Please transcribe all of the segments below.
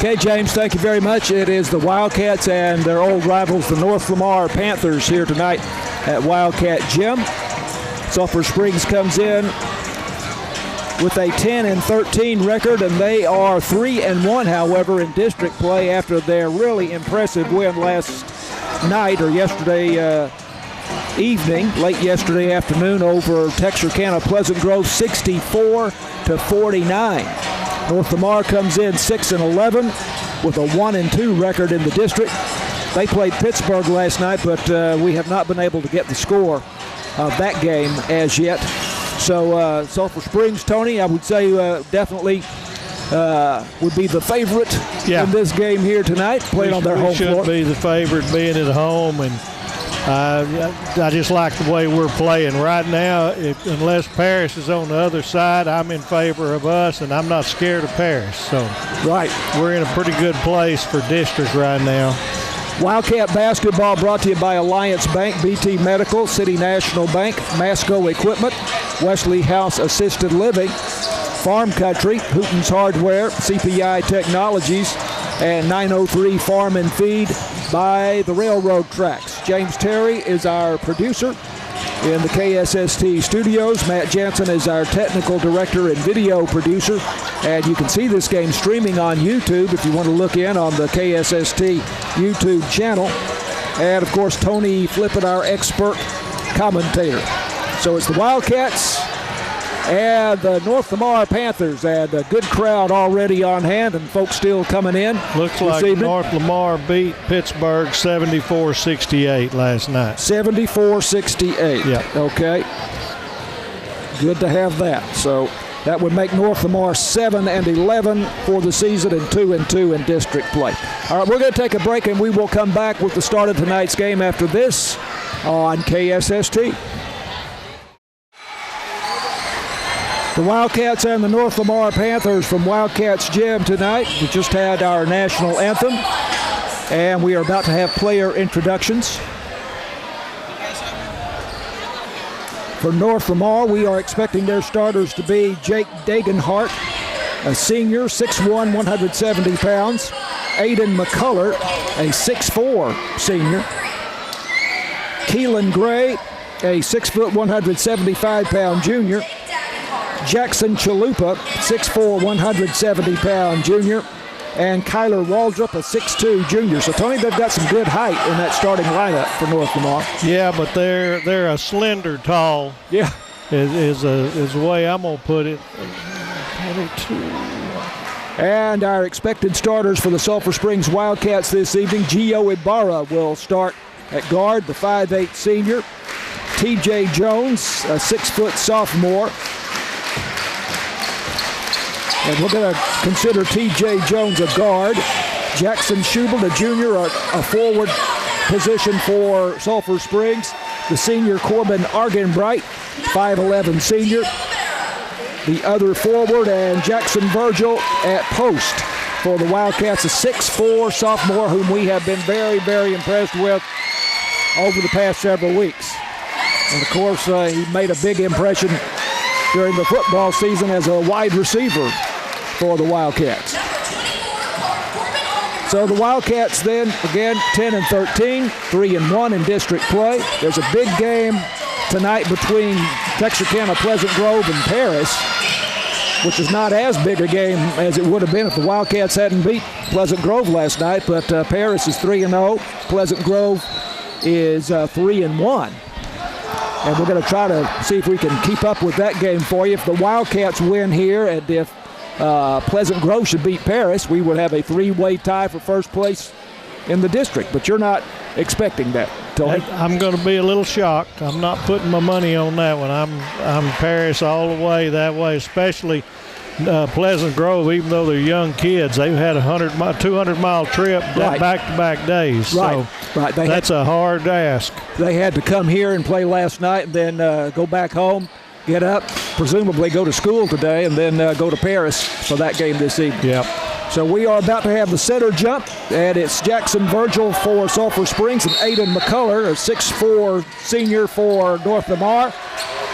Okay, James, thank you very much. It is the Wildcats and their old rivals, the North Lamar Panthers, here tonight at Wildcat Gym. Sulphur Springs comes in with a 10-13 record, and they are 3-1, however, in district play after their really impressive win last night or yesterday evening, late yesterday afternoon over Texarkana Pleasant Grove, 64-49. North Lamar comes in 6-11 with a 1-2 record in the district. They played Pittsburgh last night, but we have not been able to get the score of that game as yet. So Sulphur Springs, Tony, I would say definitely would be the favorite in this game here tonight, playing on their home floor. Should be the favorite being at home, and I just like the way we're playing right now. Unless Paris is on the other side, I'm in favor of us, and I'm not scared of Paris. So we're in a pretty good place for district right now. Wildcat basketball brought to you by Alliance Bank, BT Medical, City National Bank, Masco Equipment, Wesley House Assisted Living, Farm Country, Hooten's Hardware, CPI Technologies, and 903 Farm and Feed by the railroad tracks. James Terry is our producer in the KSST studios. Matt Jansen is our technical director and video producer. And you can see this game streaming on YouTube if you want to look in on the KSST YouTube channel. And, of course, Tony Flippin, our expert commentator. So it's the Wildcats and the North Lamar Panthers, and a good crowd already on hand and folks still coming in. Looks like evening. North Lamar beat Pittsburgh 74-68 last night. 74-68. Yeah. Okay. Good to have that. So that would make North Lamar 7-11 for the season and 2-2 in district play. All right, we're going to take a break and we will come back with the start of tonight's game after this on KSST. The Wildcats and the North Lamar Panthers from Wildcats Gym tonight. We just had our national anthem, and we are about to have player introductions. For North Lamar, we are expecting their starters to be Jake Dagenhart, a senior, 6'1", 170 pounds. Aiden McCullough, a 6'4" senior. Keelan Gray, a 6', 175-pound junior. Jackson Chalupa, 6'4", 170-pound junior, and Kyler Waldrop, a 6'2" junior. So, Tony, they've got some good height in that starting lineup for North Lamar. Yeah, but they're a slender tall. Yeah. Is the way I'm going to put it. 22. And our expected starters for the Sulphur Springs Wildcats this evening, Gio Ibarra will start at guard, the 5'8" senior. T.J. Jones, a 6-foot sophomore. And we're going to consider T.J. Jones a guard. Jackson Schubert, a junior, a forward position for Sulphur Springs. The senior Corbin Argenbright, 5'11" senior. The other forward, and Jackson Virgil at post for the Wildcats, a 6'4" sophomore whom we have been very, very impressed with over the past several weeks. And, of course, he made a big impression during the football season as a wide receiver for the Wildcats. So the Wildcats then, again, 10-13, 3-1 in district play. There's a big game tonight between Texarkana, Pleasant Grove, and Paris, which is not as big a game as it would have been if the Wildcats hadn't beat Pleasant Grove last night, but Paris is 3-0. Pleasant Grove is 3-1. And we're going to try to see if we can keep up with that game for you. If the Wildcats win here, and if Pleasant Grove should beat Paris, we would have a three-way tie for first place in the district. But you're not expecting that, Tony. I'm going to be a little shocked. I'm not putting my money on that one. I'm Paris all the way that way, especially Pleasant Grove. Even though they're young kids, they've had a 200-mile trip back-to-back days. Right. So that's a hard ask. They had to come here and play last night and then go back home, get up, presumably go to school today, and then go to Paris for that game this evening. Yep. So we are about to have the center jump, and it's Jackson Virgil for Sulphur Springs and Aiden McCullough, a 6'4" senior for North Lamar.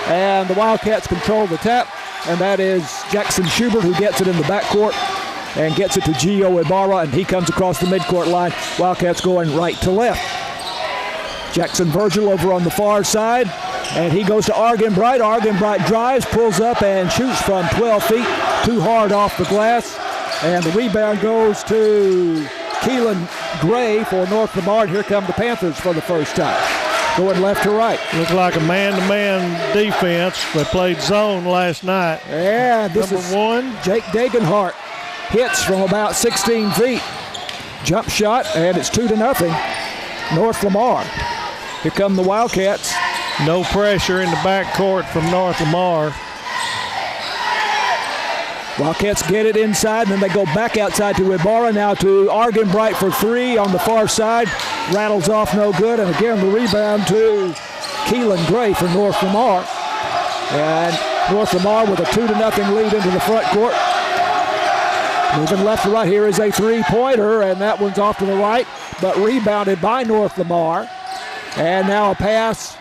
And the Wildcats control the tap, and that is Jackson Schubert who gets it in the backcourt and gets it to Gio Ibarra, and he comes across the midcourt line. Wildcats going right to left. Jackson Virgil over on the far side, and he goes to Argenbright. Argenbright drives, pulls up, and shoots from 12 feet. Too hard off the glass. And the rebound goes to Keelan Gray for North Lamar. And here come the Panthers for the first time. Going left to right. Looked like a man-to-man defense. They played zone last night. Yeah, this is number 1. Jake Dagenhart hits from about 16 feet. Jump shot, and it's 2-0. North Lamar. Here come the Wildcats. No pressure in the backcourt from North Lamar. Wildcats get it inside, and then they go back outside to Ibarra. Now to Argenbright for 3 on the far side. Rattles off, no good. And again, the rebound to Keelan Gray for North Lamar. And North Lamar with a 2-0 lead into the front court. Moving left to right, here is a three-pointer, and that one's off to the right, but rebounded by North Lamar. And now a pass,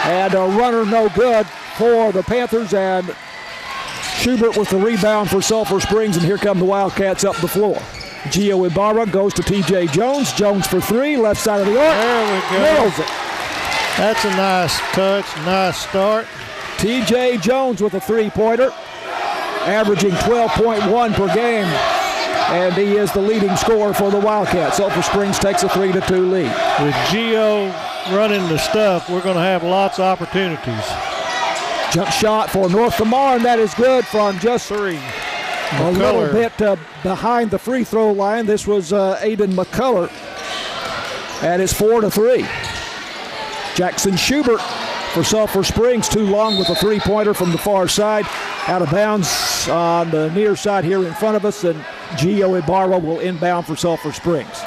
and a runner no good for the Panthers, and Schubert with the rebound for Sulphur Springs, and here come the Wildcats up the floor. Gio Ibarra goes to T.J. Jones. Jones for 3, left side of the arc. There we go. Nails it. That's a nice touch, nice start. T.J. Jones with a three-pointer, averaging 12.1 per game, and he is the leading scorer for the Wildcats. Sulphur Springs takes a 3-2 lead. With Gio running the stuff, we're going to have lots of opportunities. Jump shot for North Lamar, and that is good from just 3. A little bit behind the free throw line. This was Aiden McCullough, and it's 4-3. Jackson Schubert for Sulphur Springs, too long with a three-pointer from the far side. Out of bounds on the near side here in front of us, and Gio Ibarra will inbound for Sulphur Springs.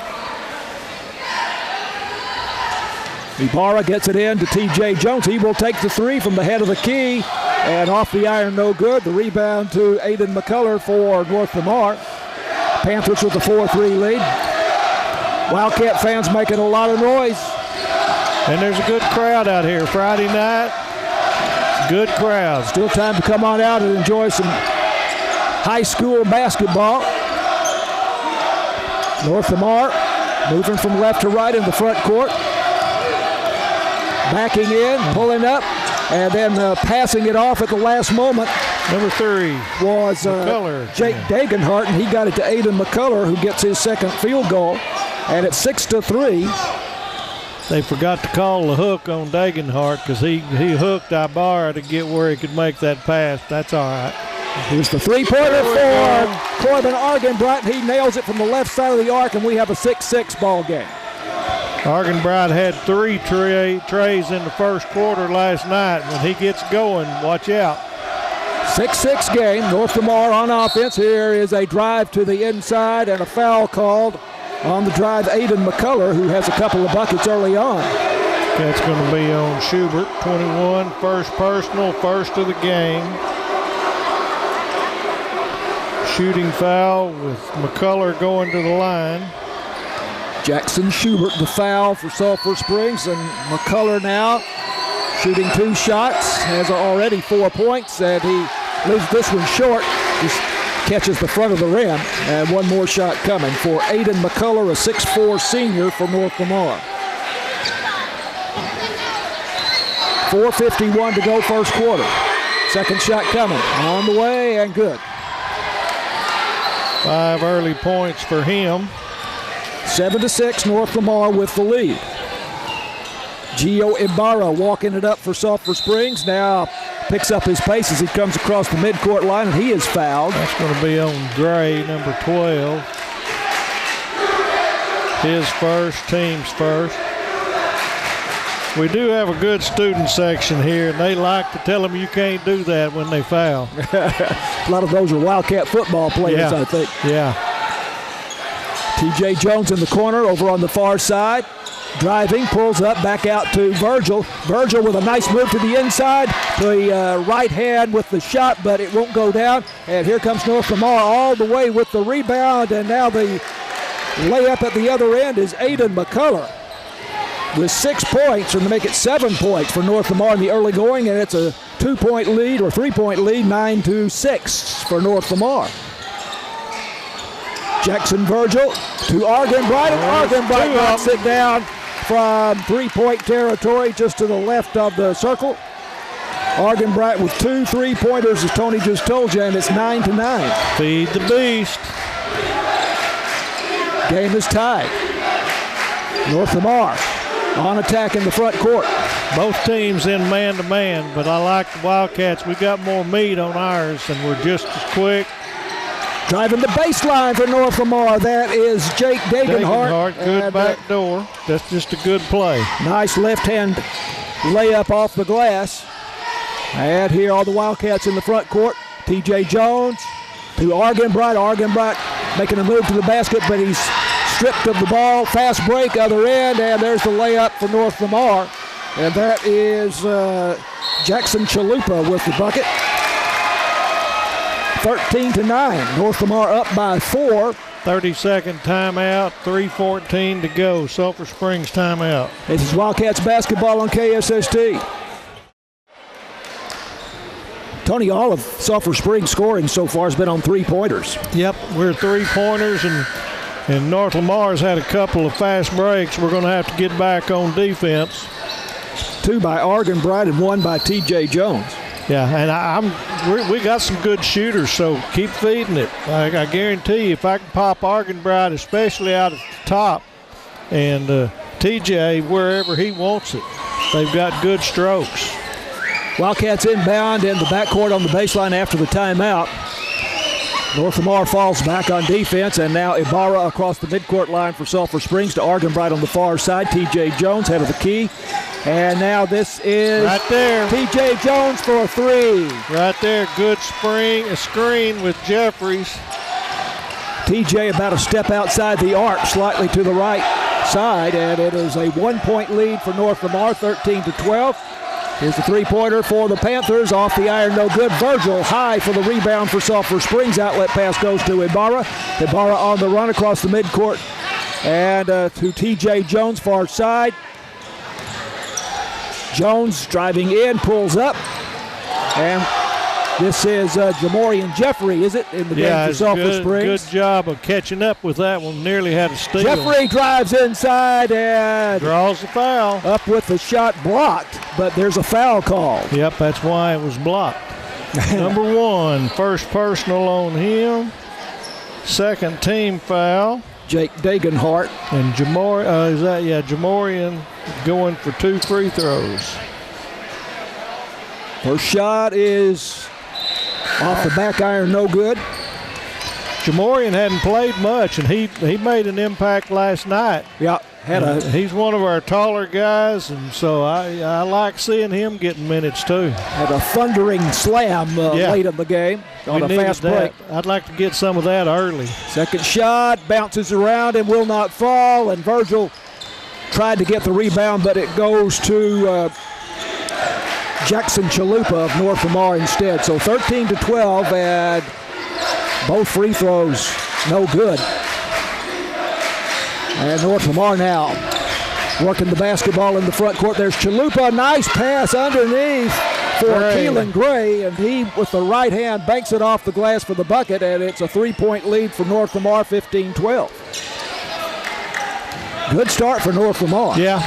Ibarra gets it in to T.J. Jones. He will take the 3 from the head of the key, and off the iron, no good. The rebound to Aiden McCullough for North Lamar. Panthers with the 4-3 lead. Wildcat fans making a lot of noise. And there's a good crowd out here Friday night. Good crowd. Still time to come on out and enjoy some high school basketball. North Lamar moving from left to right in the front court. Backing in, pulling up, and then passing it off at the last moment. Number 3 was Jake Dagenhart, and he got it to Aiden McCullough, who gets his second field goal. And it's 6-3. They forgot to call the hook on Dagenhart because he hooked Ibarra to get where he could make that pass. That's all right. Here's the three-pointer for Corbin Argenbright. He nails it from the left side of the arc, and we have a 6-6 ball game. Argenbright had 3 trays in the first quarter last night. When he gets going, watch out. 6-6 game. North Lamar on offense. Here is a drive to the inside and a foul called on the drive. Aiden McCullough, who has a couple of buckets early on. That's going to be on Schubert. 21, first personal, first of the game. Shooting foul with McCullough going to the line. Jackson Schubert, the foul for Sulphur Springs, and McCullough now shooting 2 shots, has already 4 points, and he leaves this one short, just catches the front of the rim, and one more shot coming for Aiden McCullough, a 6'4 senior for North Lamar. 4:51 to go first quarter. Second shot coming, on the way, and good. 5 early points for him. 7-6, North Lamar with the lead. Gio Ibarra walking it up for Sulphur Springs. Now picks up his pace as he comes across the midcourt line, and he is fouled. That's going to be on Gray, number 12. His first, team's first. We do have a good student section here, and they like to tell them you can't do that when they foul. A lot of those are Wildcat football players, I think. Yeah. T.J. Jones in the corner over on the far side. Driving, pulls up, back out to Virgil. Virgil with a nice move to the inside. To the right hand with the shot, but it won't go down. And here comes North Lamar all the way with the rebound. And now the layup at the other end is Aiden McCullough with 6 points, and to make it 7 points for North Lamar in the early going. And it's a 2-point lead or 3-point lead, 9-6 for North Lamar. Jackson Virgil to Argenbright, and Argenbright knocks it down from three-point territory just to the left of the circle. Argenbright with 2 3-pointers, as Tony just told you, and it's 9-9. Feed the beast. Game is tied. North Lamar on attack in the front court. Both teams in man-to-man, but I like the Wildcats. We got more meat on ours, and we're just as quick. Driving the baseline for North Lamar, that is Jake Dagenhart. Good back door. That's just a good play. Nice left-hand layup off the glass. And here are the Wildcats in the front court. T.J. Jones to Argenbright. Argenbright making a move to the basket, but he's stripped of the ball. Fast break, other end, and there's the layup for North Lamar. And that is Jackson Chalupa with the bucket. 13-9. North Lamar up by 4. 30-second timeout, 3:14 to go. Sulphur Springs timeout. This is Wildcats basketball on KSST. Tony, all of Sulphur Springs scoring so far has been on 3-pointers. Yep, we're 3-pointers, and North Lamar's had a couple of fast breaks. We're going to have to get back on defense. 2 by Argenbright and 1 by T.J. Jones. Yeah, and we got some good shooters, so keep feeding it. I guarantee you, if I can pop Argenbright, especially out at the top, and TJ wherever he wants it, they've got good strokes. Wildcats inbound in the backcourt on the baseline after the timeout. North Lamar falls back on defense, and now Ibarra across the midcourt line for Sulphur Springs to Argenbright on the far side. T.J. Jones, head of the key. And now this is right there. T.J. Jones for a 3. Right there, good screen with Jeffries. T.J. about a step outside the arc, slightly to the right side, and it is a 1-point lead for North Lamar, 13-12. Here's the 3-pointer for the Panthers. Off the iron, no good. Virgil high for the rebound for Sulphur Springs. Outlet pass goes to Ibarra. Ibarra on the run across the midcourt. And to T.J. Jones, far side. Jones driving in, pulls up. And this is Jamorian Jeffrey, is it, in the game for Sulphur Springs? Good job of catching up with that one. Nearly had a steal. Jeffrey drives inside and draws the foul. Up with the shot blocked, but there's a foul call. Yep, that's why it was blocked. Number 1, first personal on him. Second team foul. Jake Dagenhart. And Jamorian going for 2 free throws. First shot is off the back iron, no good. Jamorian hadn't played much, and he made an impact last night. Yeah, he's one of our taller guys, and so I like seeing him getting minutes too. Had a thundering slam late in the game on a fast break. I'd like to get some of that early. Second shot bounces around and will not fall, and Virgil tried to get the rebound, but it goes to Jackson Chalupa of North Lamar instead. So 13-12, and both free throws no good. And North Lamar now working the basketball in the front court. There's Chalupa, nice pass underneath for Keelan Gray, and he with the right hand banks it off the glass for the bucket, and it's a 3-point lead for North Lamar, 15-12. Good start for North Lamar. Yeah.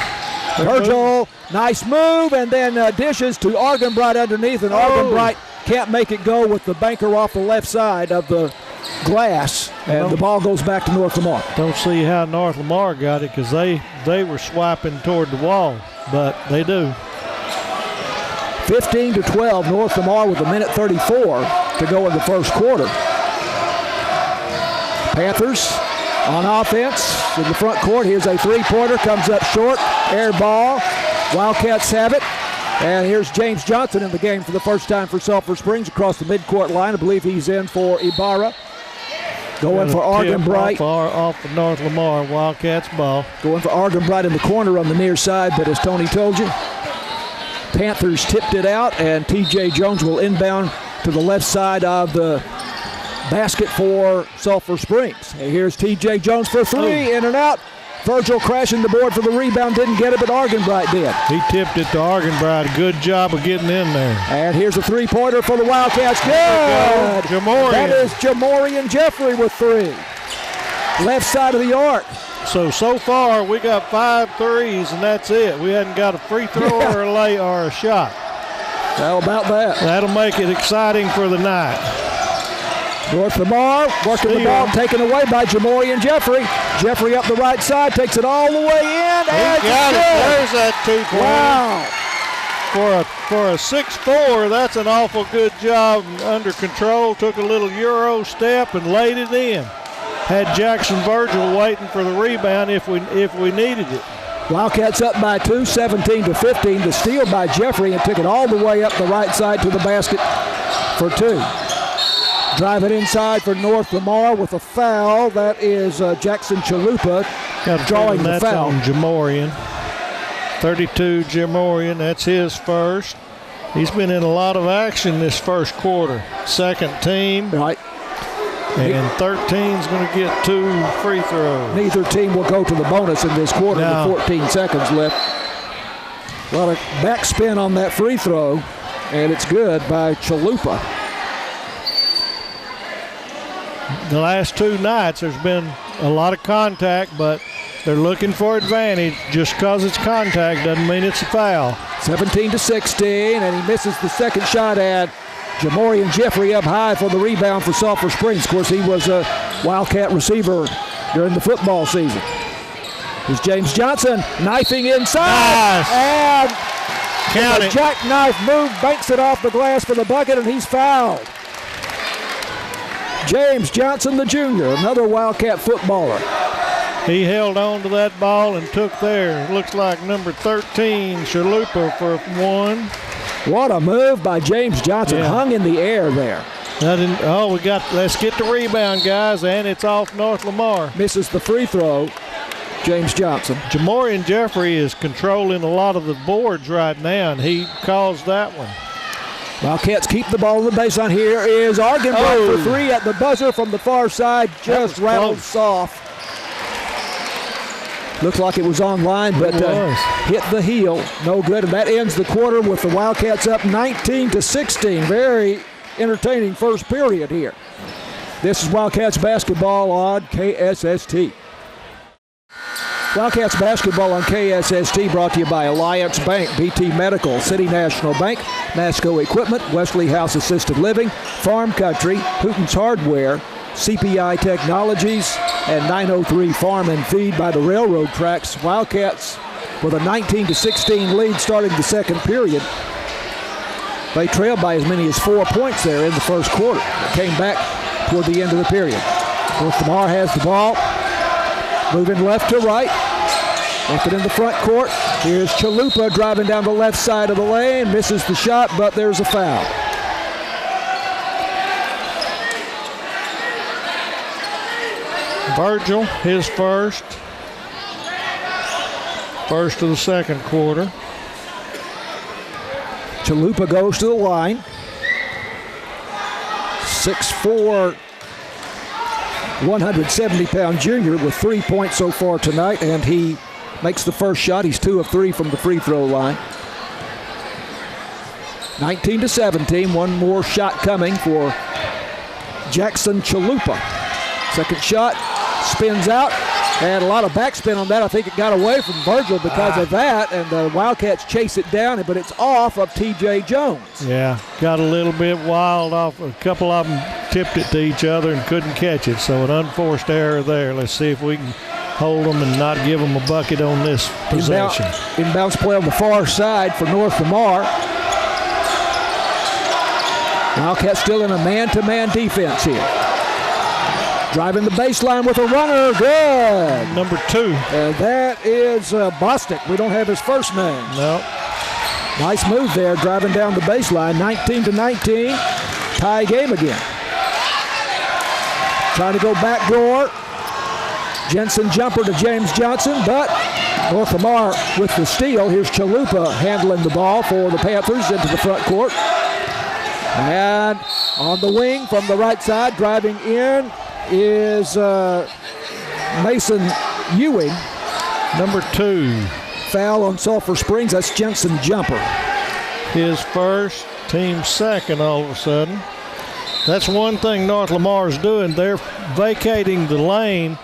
Virgil, nice move, and then dishes to Argenbright underneath, and Argenbright can't make it go with the banker off the left side of the glass, and the ball goes back to North Lamar. Don't see how North Lamar got it because they were swiping toward the wall, but they do. 15-12, North Lamar with 1:34 to go in the first quarter. Panthers on offense in the front court. Here's a 3-pointer, comes up short, air ball. Wildcats have it. And here's James Johnson in the game for the first time for Sulphur Springs across the midcourt line. I believe he's in for Ibarra. Going for Argenbright. Off the North Lamar Wildcats ball. Going for Argenbright in the corner on the near side, but as Tony told you, Panthers tipped it out, and T.J. Jones will inbound to the left side of the basket for Sulphur Springs. And here's T.J. Jones for 3, in and out. Virgil crashing the board for the rebound, didn't get it, but Argenbright did. He tipped it to Argenbright. Good job of getting in there. And here's a 3-pointer for the Wildcats. Good! Jamorian. That is Jamorian Jeffrey with 3. left side of the arc. So far we got 5 threes, and that's it. We hadn't got a free throw or a lay or a shot. How about that? That'll make it exciting for the night. North Lamar working the ball, taken away by Jamorian Jeffrey. Jeffrey up the right side, takes it all the way in. He got it. There's that 2-point. Wow. For a 6'4", that's an awful good job. Under control, took a little Euro step and laid it in. Had Jackson Virgil waiting for the rebound if we needed it. Wildcats up by 2, 17-15. The steal by Jeffrey and took it all the way up the right side to the basket for 2. Drive it inside for North Lamar with a foul. That is Jackson Chalupa drawing the foul. On Jamorian. 32 Jamorian, that's his first. He's been in a lot of action this first quarter. Second team. Right. And 13's going to get 2 free throws. Neither team will go to the bonus in this quarter with 14 seconds left. A lot of backspin on that free throw, and it's good by Chalupa. The last 2 nights there's been a lot of contact, but they're looking for advantage. Just because it's contact doesn't mean it's a foul. 17-16, and he misses the second shot at Jamorian Jeffrey up high for the rebound for Sulphur Springs. Of course, he was a Wildcat receiver during the football season. Here's James Johnson knifing inside. Nice. And Count a it. jackknife move, banks it off the glass for the bucket, and he's fouled. James Johnson, the junior, another Wildcat footballer. He held on to that ball and took there. Looks like number 13, Chalupa, for 1. What a move by James Johnson. Hung in the air there. Let's get the rebound, guys, and it's off North Lamar. Misses the free throw, James Johnson. Jamorian Jeffrey is controlling a lot of the boards right now, and he caused that one. Wildcats keep the ball on the baseline. Here is Argenberg for 3 at the buzzer from the far side. Just rattled soft. Looked like it was online, but hit the heel. No good, and that ends the quarter with the Wildcats up 19-16. Very entertaining first period here. This is Wildcats basketball on KSST. Wildcats basketball on KSST brought to you by Alliance Bank, BT Medical, City National Bank, Masco Equipment, Wesley House Assisted Living, Farm Country, Hooten's Hardware, CPI Technologies, and 903 Farm and Feed by the railroad tracks. Wildcats with a 19-16 lead starting the second period. They trailed by as many as 4 points there in the first quarter. They came back toward the end of the period. North Lamar has the ball, moving left to right. Left it in the front court. Here's Chalupa driving down the left side of the lane, misses the shot, but there's a foul. Virgil, his first of the second quarter. Chalupa goes to the line. 6'4", 170-pound junior with 3 points so far tonight, and he makes the first shot. He's 2 of 3 from the free throw line. 19-17, one more shot coming for Jackson Chalupa. Second shot, spins out, and a lot of backspin on that. I think it got away from Virgil because of that, and the Wildcats chase it down, but it's off of T.J. Jones. Yeah, got a little bit wild off. A couple of them tipped it to each other and couldn't catch it, so an unforced error there. Let's see if we can hold them and not give them a bucket on this possession. Inbounds play on the far side for North Lamar. Wildcats still in a man-to-man defense here. Driving the baseline with a runner, good. Number 2. And that is Bostic. We don't have his first name. No. Nice move there, driving down the baseline. 19-19, tie game again. Trying to go backdoor. Jensen jumper to James Johnson, but North Lamar with the steal. Here's Chalupa handling the ball for the Panthers into the front court. And on the wing from the right side, driving in, is Mason Ewing. Number 2. Foul on Sulphur Springs. That's Jensen jumper. His first, team second all of a sudden. That's one thing North Lamar is doing. They're vacating the lane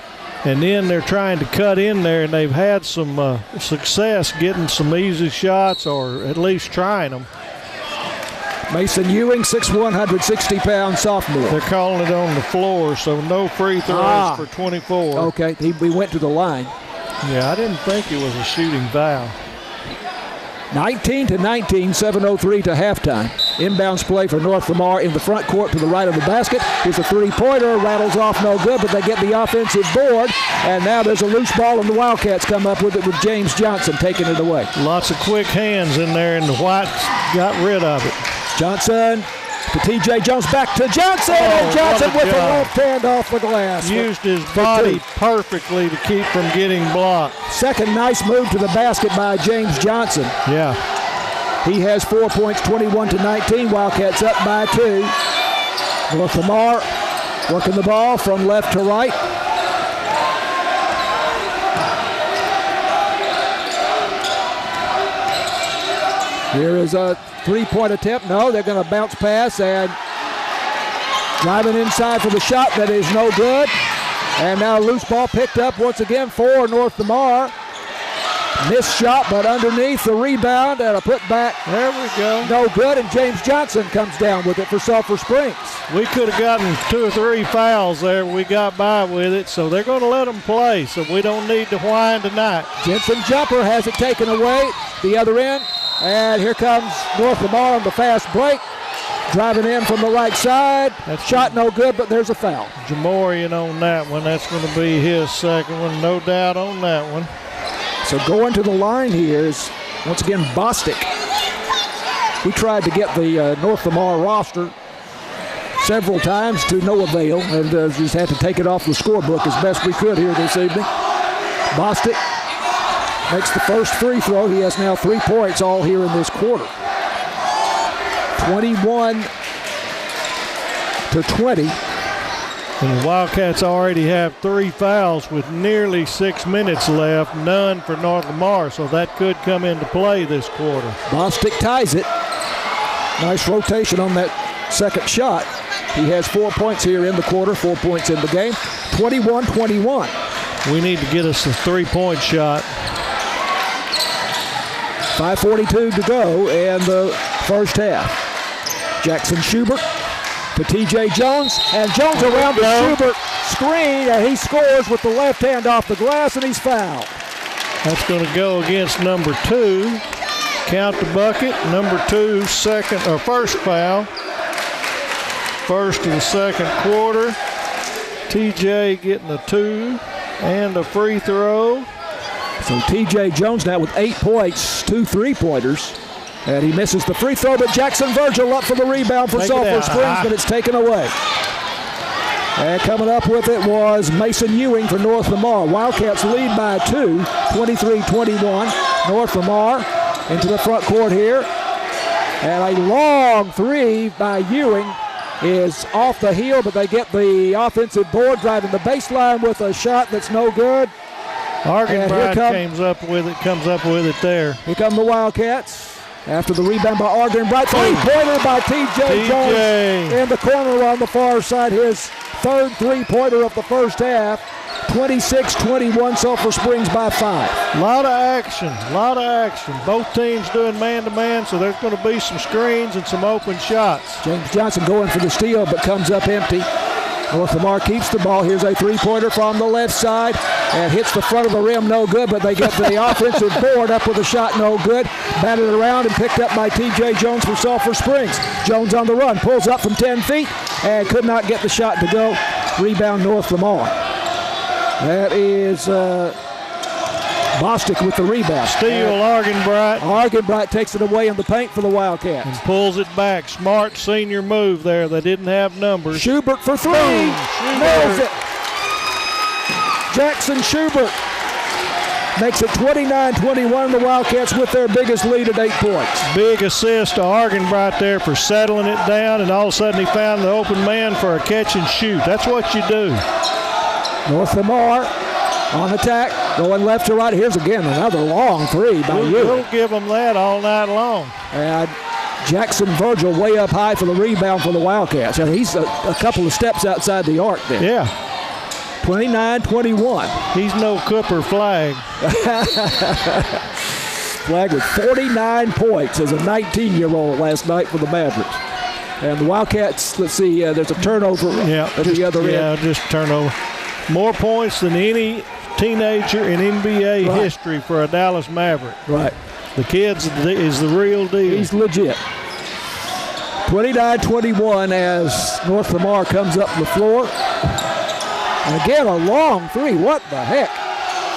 And then they're trying to cut in there, and they've had some success getting some easy shots, or at least trying them. Mason Ewing, 6'1", 160-pound sophomore. They're calling it on the floor, so no free throws for 24. Okay, we went to the line. Yeah, I didn't think it was a shooting foul. 19-19, 7:03 to halftime. Inbounds play for North Lamar in the front court to the right of the basket. Here's a three-pointer, rattles off no good, but they get the offensive board. And now there's a loose ball, and the Wildcats come up with it with James Johnson taking it away. Lots of quick hands in there, and the Whites got rid of it. Johnson to T.J. Jones, back to Johnson, and Johnson with the left hand off the glass. Used his body perfectly to keep from getting blocked. Second nice move to the basket by James Johnson. Yeah. He has 4 points, 21-19. Wildcats up by 2. North Lamar working the ball from left to right. Here is a three-point attempt. No, they're going to bounce pass and driving inside for the shot that is no good. And now loose ball picked up once again for North Lamar. Missed shot, but underneath the rebound and a putback. There we go. No good, and James Johnson comes down with it for Sulphur Springs. We could have gotten 2 or 3 fouls there. We got by with it, so they're going to let them play, so we don't need to whine tonight. Jensen jumper has it taken away. The other end. And here comes North Lamar on the fast break. Driving in from the right side. That's shot no good, but there's a foul. Jamorian on that one. That's going to be his second one, no doubt on that one. So going to the line here is, once again, Bostic. We tried to get the North Lamar roster several times to no avail, and just had to take it off the scorebook as best we could here this evening. Bostic makes the first free throw. He has now 3 points all here in this quarter. 21-20. And the Wildcats already have 3 fouls with nearly 6 minutes left, none for North Lamar, so that could come into play this quarter. Bostic ties it. Nice rotation on that second shot. He has 4 points here in the quarter, 4 points in the game. 21-21. We need to get us a 3-point shot. 5:42 to go in the first half. Jackson Schubert to T.J. Jones, and Jones around the Schubert screen, and he scores with the left hand off the glass, and he's fouled. That's going to go against number 2. Count the bucket. Number 2, first foul. First of the second quarter. T.J. getting a 2 and a free throw. So T.J. Jones now with 8 points, 2 3-pointers. And he misses the free throw, but Jackson Virgil up for the rebound for Sulphur Springs, but it's taken away. And coming up with it was Mason Ewing for North Lamar. Wildcats lead by 2, 23-21. North Lamar into the front court here. And a long 3 by Ewing is off the heel, but they get the offensive board, driving the baseline with a shot that's no good. Argenbright comes up with it there. Here come the Wildcats. After the rebound by Argenbright, three-pointer by T.J. Jones in the corner on the far side. His third three-pointer of the first half. 26-21, Sulphur Springs by 5. A lot of action. Both teams doing man-to-man, so there's going to be some screens and some open shots. James Johnson going for the steal, but comes up empty. North Lamar keeps the ball. Here's a three-pointer from the left side and hits the front of the rim, no good, but they get the offensive board up with a shot, no good. Batted around and picked up by T.J. Jones for Sulphur Springs. Jones on the run, pulls up from 10 feet and could not get the shot to go. Rebound North Lamar. That is Bostic with the rebound. Steal, Argenbright. Argenbright takes it away in the paint for the Wildcats. And pulls it back. Smart senior move there. They didn't have numbers. Schubert for 3. Nails it. Jackson Schubert makes it 29-21. The Wildcats with their biggest lead at 8 points. Big assist to Argenbright there for settling it down, and all of a sudden he found the open man for a catch and shoot. That's what you do. North Lamar on attack, going left to right. Here's again another long 3 by you. We'll give them that all night long. And Jackson Virgil way up high for the rebound for the Wildcats. And he's a couple of steps outside the arc there. Yeah. 29-21. He's no Cooper Flag. Flag with 49 points as a 19-year-old last night for the Mavericks. And the Wildcats, let's see, there's a turnover at the other end. Yeah, just turnover. More points than any teenager in NBA history for a Dallas Maverick. Right. The kid is the real deal. He's legit. 29-21 as North Lamar comes up the floor. And again, a long three. What the heck?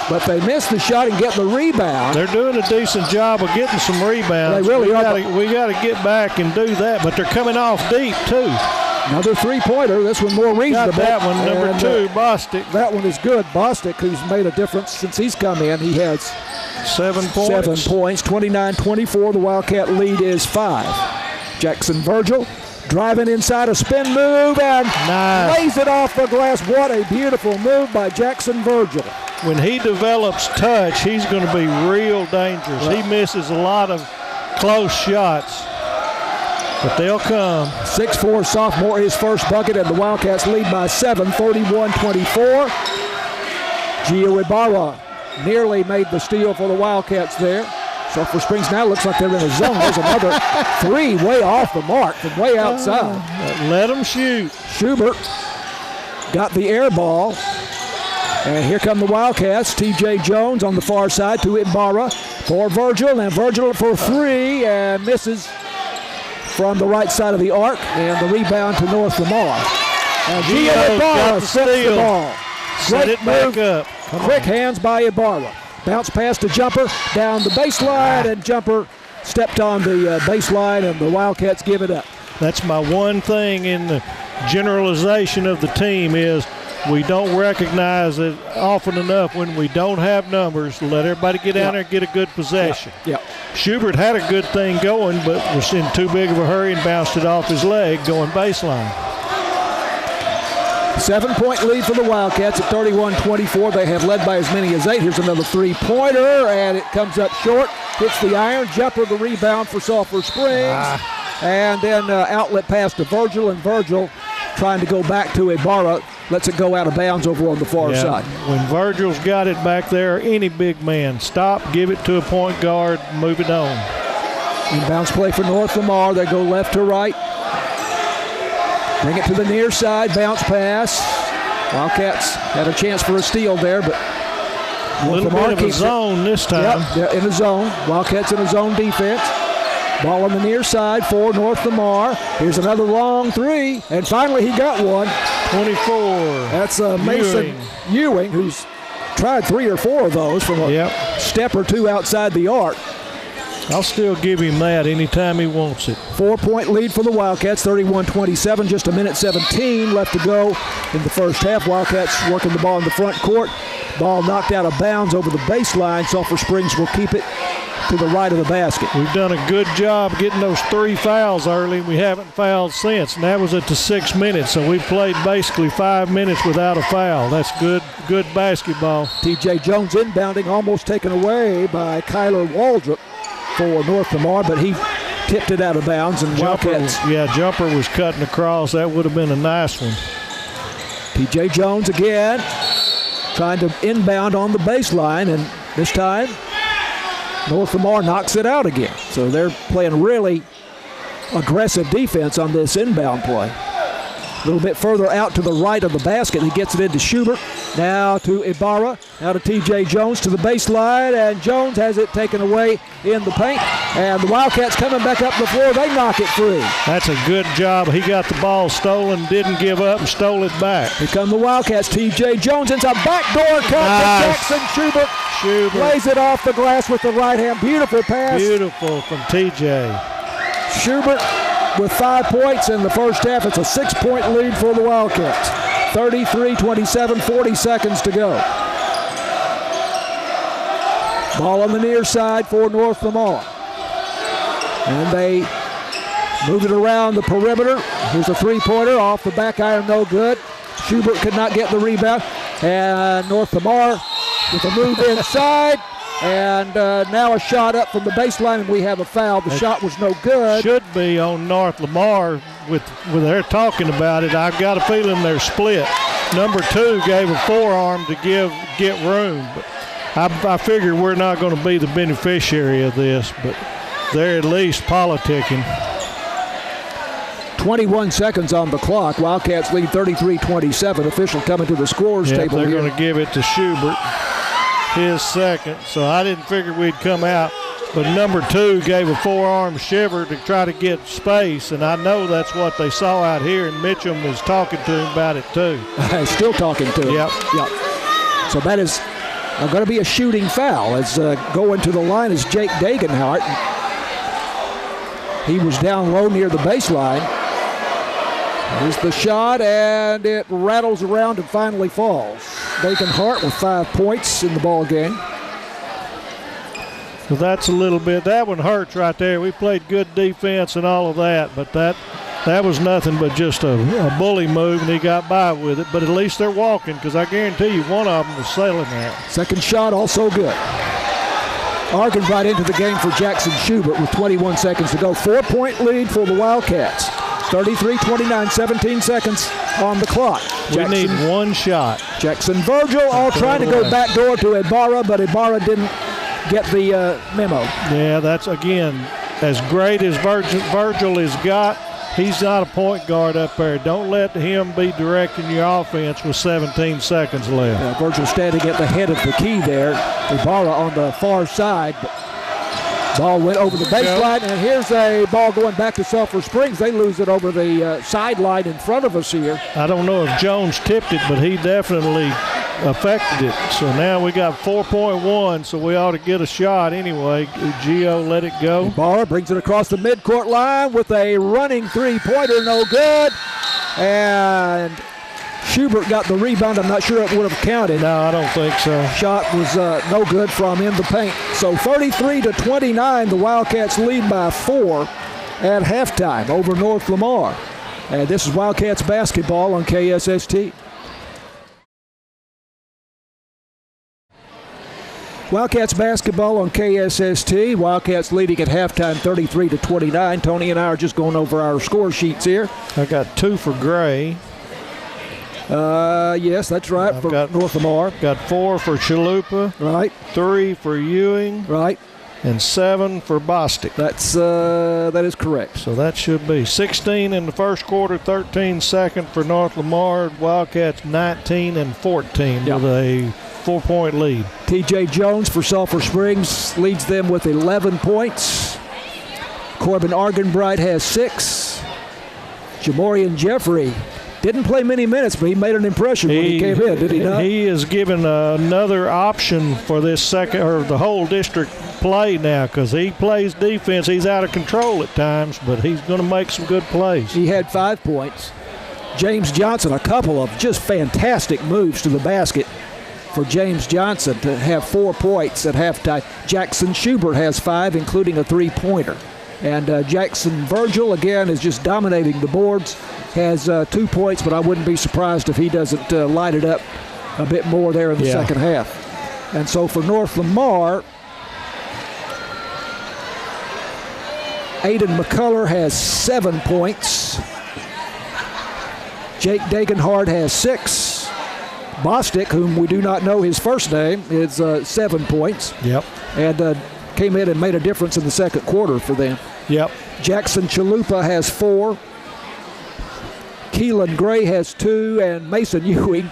But they missed the shot and get the rebound. They're doing a decent job of getting some rebounds. They really are. We got to get back and do that, but they're coming off deep, too. Another three-pointer. This one more reasonable. Got that one, number 2, Bostic. That one is good. Bostic, who's made a difference since he's come in. He has 7 points. 7 points. 29-24. The Wildcat lead is 5. Jackson Virgil driving inside, a spin move, and lays it off the glass. What a beautiful move by Jackson Virgil. When he develops touch, he's going to be real dangerous. He misses a lot of close shots, but they'll come. 6'4" sophomore, his first bucket, and the Wildcats lead by 7, 31-24. Gio Ibarra nearly made the steal for the Wildcats there. Sulphur Springs now looks like they're in a zone. There's another three way off the mark from way outside. Let them shoot. Schubert got the air ball. And here come the Wildcats. T.J. Jones on the far side to Ibarra for Virgil. And Virgil for three and misses from the right side of the arc. And the rebound to North Lamar. And Gio Ibarra sets the ball. Set it back up. Quick hands by Ibarra. Bounce pass to Jumper down the baseline, and Jumper stepped on the baseline, and the Wildcats give it up. That's my one thing in the generalization of the team is we don't recognize it often enough when we don't have numbers. Let everybody get down there and get a good possession. Schubert had a good thing going, but was in too big of a hurry and bounced it off his leg going baseline. 7-point lead for the Wildcats at 31-24. They have led by as many as 8. Here's another three-pointer, and it comes up short. Hits the iron. Jumper the rebound for Sulphur Springs. And then outlet pass to Virgil, and Virgil trying to go back to Ibarra. Lets it go out of bounds over on the far side. When Virgil's got it back there, any big man, stop, give it to a point guard, move it on. Inbounds play for North Lamar. They go left to right. Bring it to the near side, bounce pass. Wildcats had a chance for a steal there, but a little bit of a zone this time. Yep, they're in a zone. Wildcats in a zone defense. Ball on the near side for North Lamar. Here's another long three, and finally he got one. 24. That's Mason Ewing, who's tried 3 or 4 of those from a step or two outside the arc. I'll still give him that anytime he wants it. 4-point lead for the Wildcats, 31-27. Just a minute 17 left to go in the first half. Wildcats working the ball in the front court. Ball knocked out of bounds over the baseline. Sulphur Springs will keep it to the right of the basket. We've done a good job getting those 3 fouls early. We haven't fouled since, and that was at the 6 minutes. So we played basically 5 minutes without a foul. That's good basketball. T.J. Jones inbounding, almost taken away by Kyler Waldrop for North Lamar, but he tipped it out of bounds, and Wildcats. Jumper was cutting across. That would have been a nice one. T.J. Jones again trying to inbound on the baseline, and this time North Lamar knocks it out again. So they're playing really aggressive defense on this inbound play. A little bit further out to the right of the basket. He gets it into Schubert. Now to Ibarra. Now to T.J. Jones to the baseline. And Jones has it taken away in the paint. And the Wildcats coming back up the floor. They knock it free. That's a good job. He got the ball stolen, didn't give up, and stole it back. Here come the Wildcats. T.J. Jones into a backdoor cut to Jackson Schubert. Lays it off the glass with the right hand. Beautiful pass. Beautiful from T.J. Schubert with 5 points in the first half. It's a 6-point lead for the Wildcats. 33-27, 40 seconds to go. Ball on the near side for North Lamar. And they move it around the perimeter. Here's a three-pointer off the back iron, no good. Schubert could not get the rebound. And North Lamar with a move inside. And now a shot up from the baseline, and we have a foul. The shot was no good. Should be on North Lamar with they're talking about it. I've got a feeling they're split. number 2 gave a forearm to get room. But I figure we're not going to be the beneficiary of this, but they're at least politicking. 21 seconds on the clock. Wildcats lead 33-27. Official coming to the scores table. They're going to give it to Schubert, his second. So I didn't figure we'd come out. But number 2 gave a forearm shiver to try to get space, and I know that's what they saw out here, and Mitchum is talking to him about it too. Still talking to him. Yep. So that is going to be a shooting foul. As going to the line is Jake Dagenhart. He was down low near the baseline. Here's the shot, and it rattles around and finally falls. Dagenhart with 5 points in the ball game. So that's a little bit, that one hurts right there. We played good defense and all of that, but that was nothing but just a bully move, and he got by with it. But at least they're walking, because I guarantee you one of them was sailing there. Second shot also good. Arkin right into the game for Jackson Schubert with 21 seconds to go. 4-point lead for the Wildcats. 33-29, 17 seconds on the clock. We need one shot. Jackson Virgil all trying to go backdoor to Ibarra, but Ibarra didn't get the memo. Yeah, that's, again, as great as Virgil has got, he's not a point guard up there. Don't let him be directing your offense with 17 seconds left. Virgil standing at the head of the key there. Ibarra on the far side. Ball went over the baseline, and here's a ball going back to Sulphur Springs. They lose it over the sideline in front of us here. I don't know if Jones tipped it, but he definitely affected it. So now we got 4.1, so we ought to get a shot anyway. Gio let it go. Ibarra brings it across the midcourt line with a running three-pointer, no good. And Schubert got the rebound. I'm not sure it would have counted. No, I don't think so. Shot was no good from in the paint. So 33-29, the Wildcats lead by 4 at halftime over North Lamar. And this is Wildcats basketball on KSST. Wildcats basketball on KSST. Wildcats leading at halftime 33-29. Tony and I are just going over our score sheets here. I got 2 for Gray. Yes, that's right, for North Lamar. Got 4 for Chalupa. Right. 3 for Ewing. Right. And 7 for Bostic. That is correct. So that should be 16 in the first quarter, 13 second for North Lamar. Wildcats 19 and 14 with a 4-point lead. T.J. Jones for Sulphur Springs leads them with 11 points. Corbin Argenbright has 6. Jamorian Jeffrey didn't play many minutes, but he made an impression when he came in, did he not? He is given another option for this second, or the whole district play now, because he plays defense. He's out of control at times, but he's going to make some good plays. He had 5 points. James Johnson, a couple of just fantastic moves to the basket for James Johnson to have 4 points at halftime. Jackson Schubert has 5, including a 3-pointer. And Jackson Virgil, again, is just dominating the boards, has 2 points, but I wouldn't be surprised if he doesn't light it up a bit more there in the second half. And so for North Lamar, Aiden McCullough has 7 points. Jake Dagenhart has 6. Bostic, whom we do not know his first name, is 7 points. Yep. And came in and made a difference in the second quarter for them. Yep. Jackson Chalupa has 4. Keelan Gray has 2, and Mason Ewing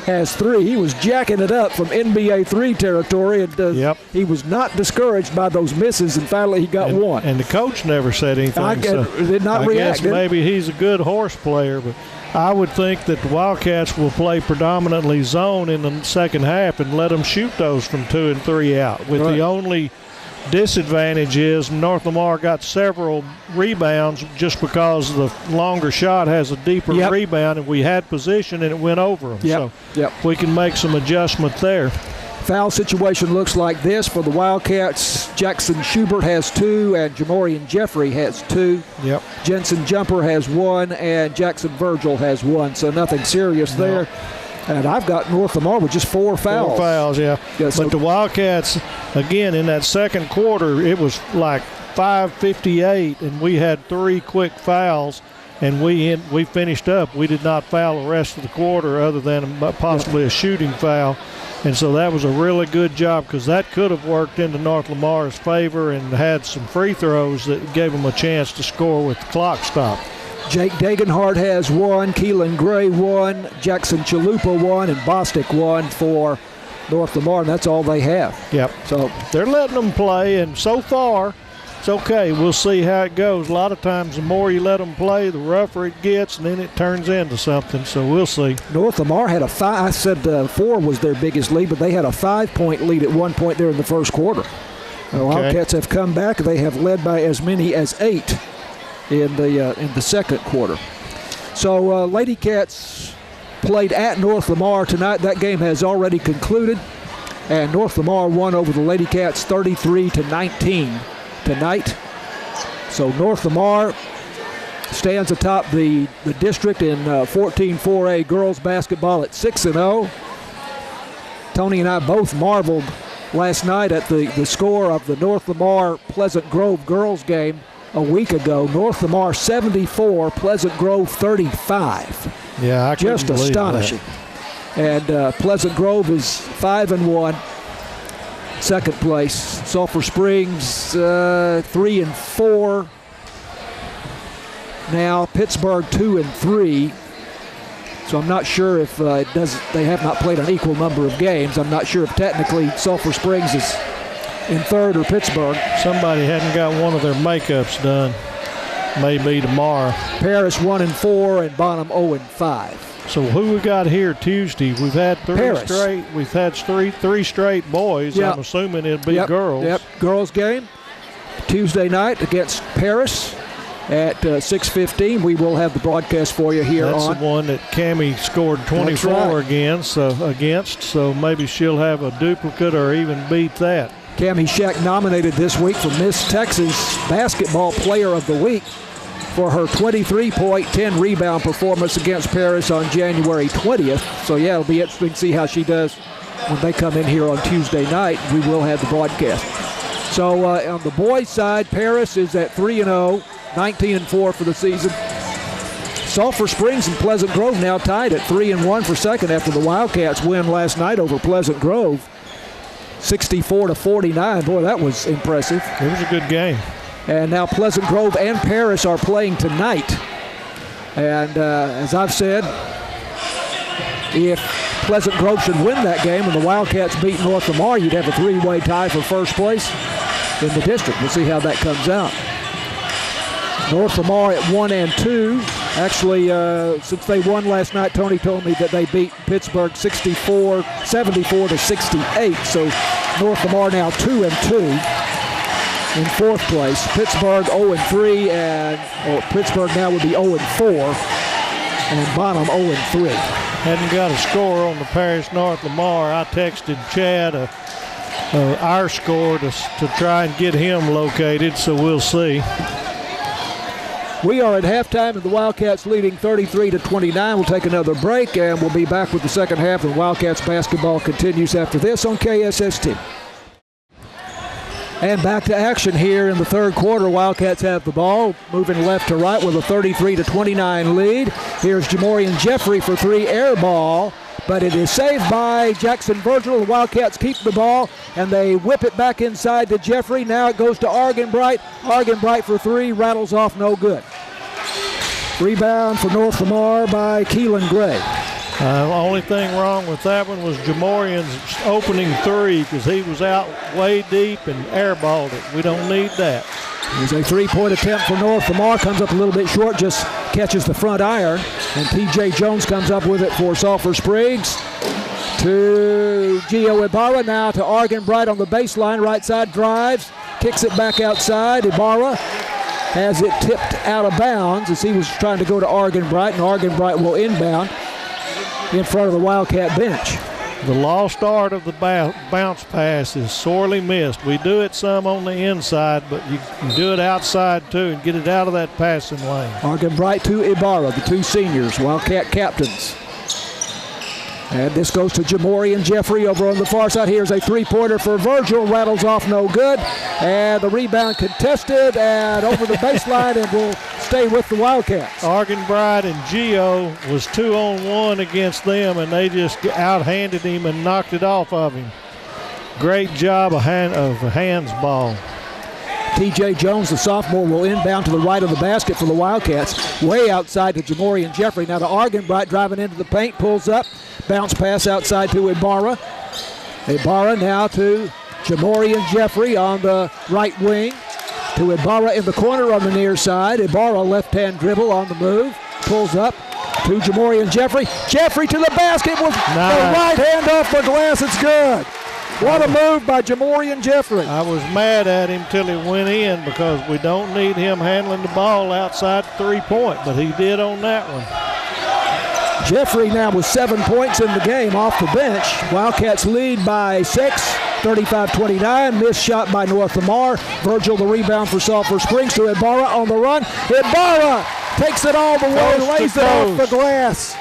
has 3. He was jacking it up from NBA 3 territory, and he was not discouraged by those misses, and finally he got 1. And the coach never said anything. Did not react. I guess maybe he's a good horse player, but I would think that the Wildcats will play predominantly zone in the second half and let them shoot those from 2 and 3 out. With the only disadvantage is North Lamar got several rebounds just because the longer shot has a deeper rebound, and we had position and it went over them. So we can make some adjustment there. Foul situation looks like this for the Wildcats. Jackson Schubert has 2, and Jamorian Jeffrey has 2. Yep. Jensen Jumper has 1, and Jackson Virgil has 1. So nothing serious there. And I've got North Lamar with just 4 fouls. 4 fouls, but the Wildcats, again, in that second quarter, it was like 5:58, and we had 3 quick fouls. and we finished up. We did not foul the rest of the quarter other than possibly a shooting foul. And so that was a really good job, because that could have worked into North Lamar's favor and had some free throws that gave them a chance to score with the clock stopped. Jake Dagenhart has 1, Keelan Gray 1, Jackson Chalupa 1, and Bostic 1 for North Lamar, and that's all they have. Yep. So they're letting them play, and so far it's okay. We'll see how it goes. A lot of times the more you let them play, the rougher it gets, and then it turns into something. So we'll see. North Lamar had I said 4 was their biggest lead, but they had a 5-point lead at one point there in the first quarter. The Wildcats have come back. They have led by as many as 8 in the second quarter. So Lady Cats played at North Lamar tonight. That game has already concluded, and North Lamar won over the Lady Cats 33-19 tonight. So North Lamar stands atop the district in 14-4A girls basketball at 6-0. Tony and I both marveled last night at the score of the North Lamar Pleasant Grove girls game a week ago. North Lamar 74, Pleasant Grove 35. Yeah, I just astonishing. And Pleasant Grove is 5-1. Second place. Sulphur Springs 3-4. Now Pittsburgh 2-3. So I'm not sure if they have not played an equal number of games. I'm not sure if technically Sulphur Springs is in third or Pittsburgh. Somebody hadn't got one of their makeups done. Maybe tomorrow. Paris 1-4 and Bonham 0-5. So who we got here Tuesday? We've had Paris. straight. We've had three straight boys. Yep. I'm assuming it'll be girls. Yep, girls game Tuesday night against Paris at 6:15. We will have the broadcast for you here. That's the one that Cammie scored 24 against. So maybe she'll have a duplicate or even beat that. Cammie Shack nominated this week for Miss Texas Basketball Player of the Week for her 23-point, 10-rebound performance against Paris on January 20th. So, yeah, it'll be interesting to see how she does when they come in here on Tuesday night. We will have the broadcast. So, on the boys' side, Paris is at 3-0, 19-4 for the season. Sulphur Springs and Pleasant Grove now tied at 3-1 for second after the Wildcats win last night over Pleasant Grove, 64-49. Boy, that was impressive. It was a good game. And now Pleasant Grove and Paris are playing tonight. And as I've said, if Pleasant Grove should win that game and the Wildcats beat North Lamar, you'd have a 3-way tie for first place in the district. We'll see how that comes out. North Lamar at 1-2. Actually, since they won last night, Tony told me that they beat Pittsburgh 74-68. So North Lamar now 2-2 in fourth place. Pittsburgh 0-3, and Pittsburgh now would be 0-4, and Bonham 0-3. Hadn't got a score on the Paris North Lamar. I texted Chad our score to try and get him located, so we'll see. We are at halftime, and the Wildcats leading 33-29. We'll take another break, and we'll be back with the second half, and Wildcats basketball continues after this on KSST. And back to action here in the third quarter. Wildcats have the ball, moving left to right with a 33-29 lead. Here's Jamorian Jeffrey for 3, air ball, but it is saved by Jackson Virgil. The Wildcats keep the ball, and they whip it back inside to Jeffrey. Now it goes to Argenbright. Argenbright for 3, rattles off, no good. Rebound for North Lamar by Keelan Gray. Only thing wrong with that one was Jamorian's opening 3, because he was out way deep and airballed it. We don't need that. There's a 3-point attempt for North Lamar. Comes up a little bit short, just catches the front iron. And T.J. Jones comes up with it for Sulphur Springs. To Gio Ibarra, now to Argenbright on the baseline. Right side drives, kicks it back outside. Ibarra has it tipped out of bounds as he was trying to go to Argenbright, and Argenbright will inbound in front of the Wildcat bench. The lost art of the bounce pass is sorely missed. We do it some on the inside, but you can do it outside too and get it out of that passing lane. Argenbright to Ibarra, the 2 seniors, Wildcat captains. And this goes to Jamorian Jeffrey over on the far side. Here's a 3-pointer for Virgil, rattles off, no good. And the rebound contested and over the baseline, and will stay with the Wildcats. Argenbright and Gio was 2-on-1 against them, and they just outhanded him and knocked it off of him. Great job of hands ball. T.J. Jones, the sophomore, will inbound to the right of the basket for the Wildcats. Way outside to Jamorian Jeffrey. Now to Argenbright driving into the paint, pulls up. Bounce pass outside to Ibarra. Ibarra now to Jamorian Jeffrey on the right wing. To Ibarra in the corner on the near side. Ibarra left-hand dribble on the move. Pulls up to Jamorian Jeffrey. Jeffrey to the basket with the right hand off the glass. It's good. What a move by Jamorian Jeffrey. I was mad at him till he went in because we don't need him handling the ball outside the three-point, but he did on that one. Jeffrey now with 7 points in the game off the bench. Wildcats lead by 6, 35-29. Missed shot by North Lamar. Virgil the rebound for Sulphur Springs to Ibarra on the run. Ibarra takes it all the way, lays it off the glass.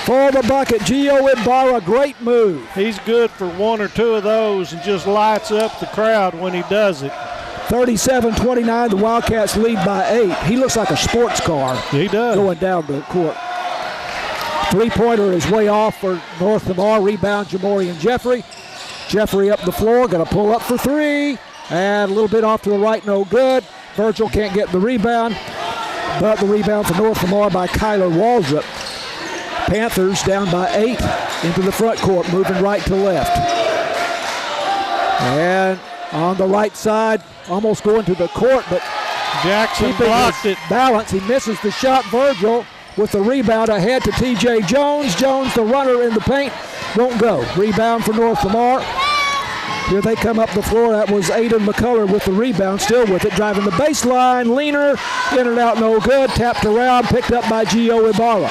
For the bucket, Gio Ibarra, great move. He's good for one or two of those and just lights up the crowd when he does it. 37-29, the Wildcats lead by 8. He looks like a sports car. He does. Going down the court. Three-pointer is way off for North Lamar. Rebound, Jamorian Jeffrey. Jeffrey up the floor, going to pull up for three. And a little bit off to the right, no good. Virgil can't get the rebound. But the rebound for North Lamar by Kyler Waldrop. Panthers down by 8 into the front court, moving right to left. And on the right side, almost going to the court, but Jackson blocked it. Balance. He misses the shot. Virgil with the rebound ahead to T.J. Jones. Jones, the runner in the paint, won't go. Rebound for North Lamar. Here they come up the floor. That was Aiden McCullough with the rebound, still with it, driving the baseline. Leaner, in and out, no good. Tapped around, picked up by Gio Ibarra.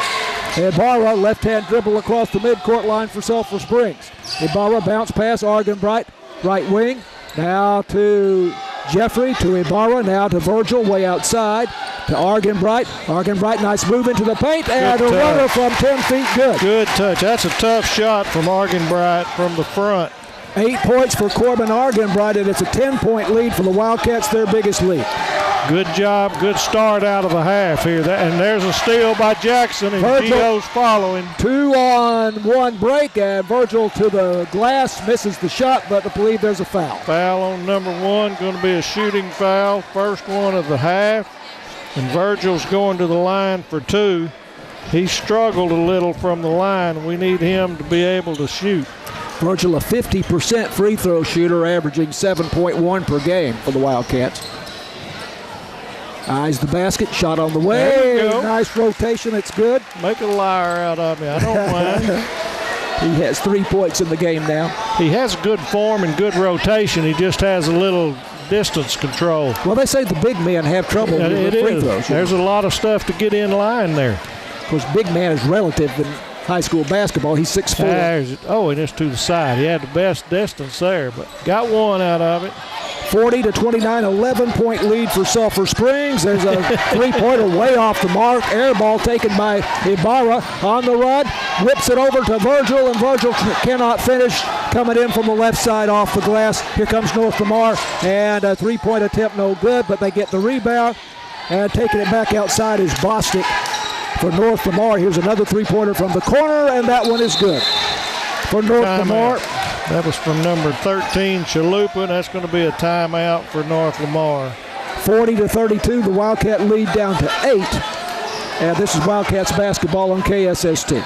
Ibarra, left-hand dribble across the midcourt line for Sulphur Springs. Ibarra, bounce pass, Argenbright, right wing. Now to Jeffrey, to Ibarra, now to Virgil, way outside. To Argenbright. Argenbright, nice move into the paint, and a runner from 10 feet, good. Good touch. That's a tough shot from Argenbright from the front. 8 points for Corbin Argenbright, and it's a 10-point lead for the Wildcats, their biggest lead. Good job, good start out of the half here. And there's a steal by Jackson, and Gio's following. 2-on-1 break, and Virgil to the glass, misses the shot, but I believe there's a foul. Foul on number 1, going to be a shooting foul, first one of the half. And Virgil's going to the line for 2. He struggled a little from the line. We need him to be able to shoot. Virgil, a 50% free throw shooter, averaging 7.1 per game for the Wildcats. Eyes the basket, shot on the way. Nice rotation, it's good. Make a liar out of me, I don't mind. He has 3 points in the game now. He has good form and good rotation. He just has a little distance control. Well, they say the big men have trouble with free throws. There's a lot of stuff to get in line there. Of course, big man is relative in high school basketball. He's 6'4". Oh, and it's to the side. He had the best distance there, but got one out of it. 40-29, 11-point lead for Sulphur Springs. There's a three-pointer way off the mark. Air ball taken by Ibarra on the run. Whips it over to Virgil, and Virgil cannot finish. Coming in from the left side off the glass. Here comes North Lamar, and a three-point attempt no good, but they get the rebound. And taking it back outside is Bostic for North Lamar. Here's another three-pointer from the corner, and that one is good for North Lamar. That was from number 13, Chalupa. That's going to be a timeout for North Lamar. 40-32, the Wildcat lead down to 8. And this is Wildcats basketball on KSST.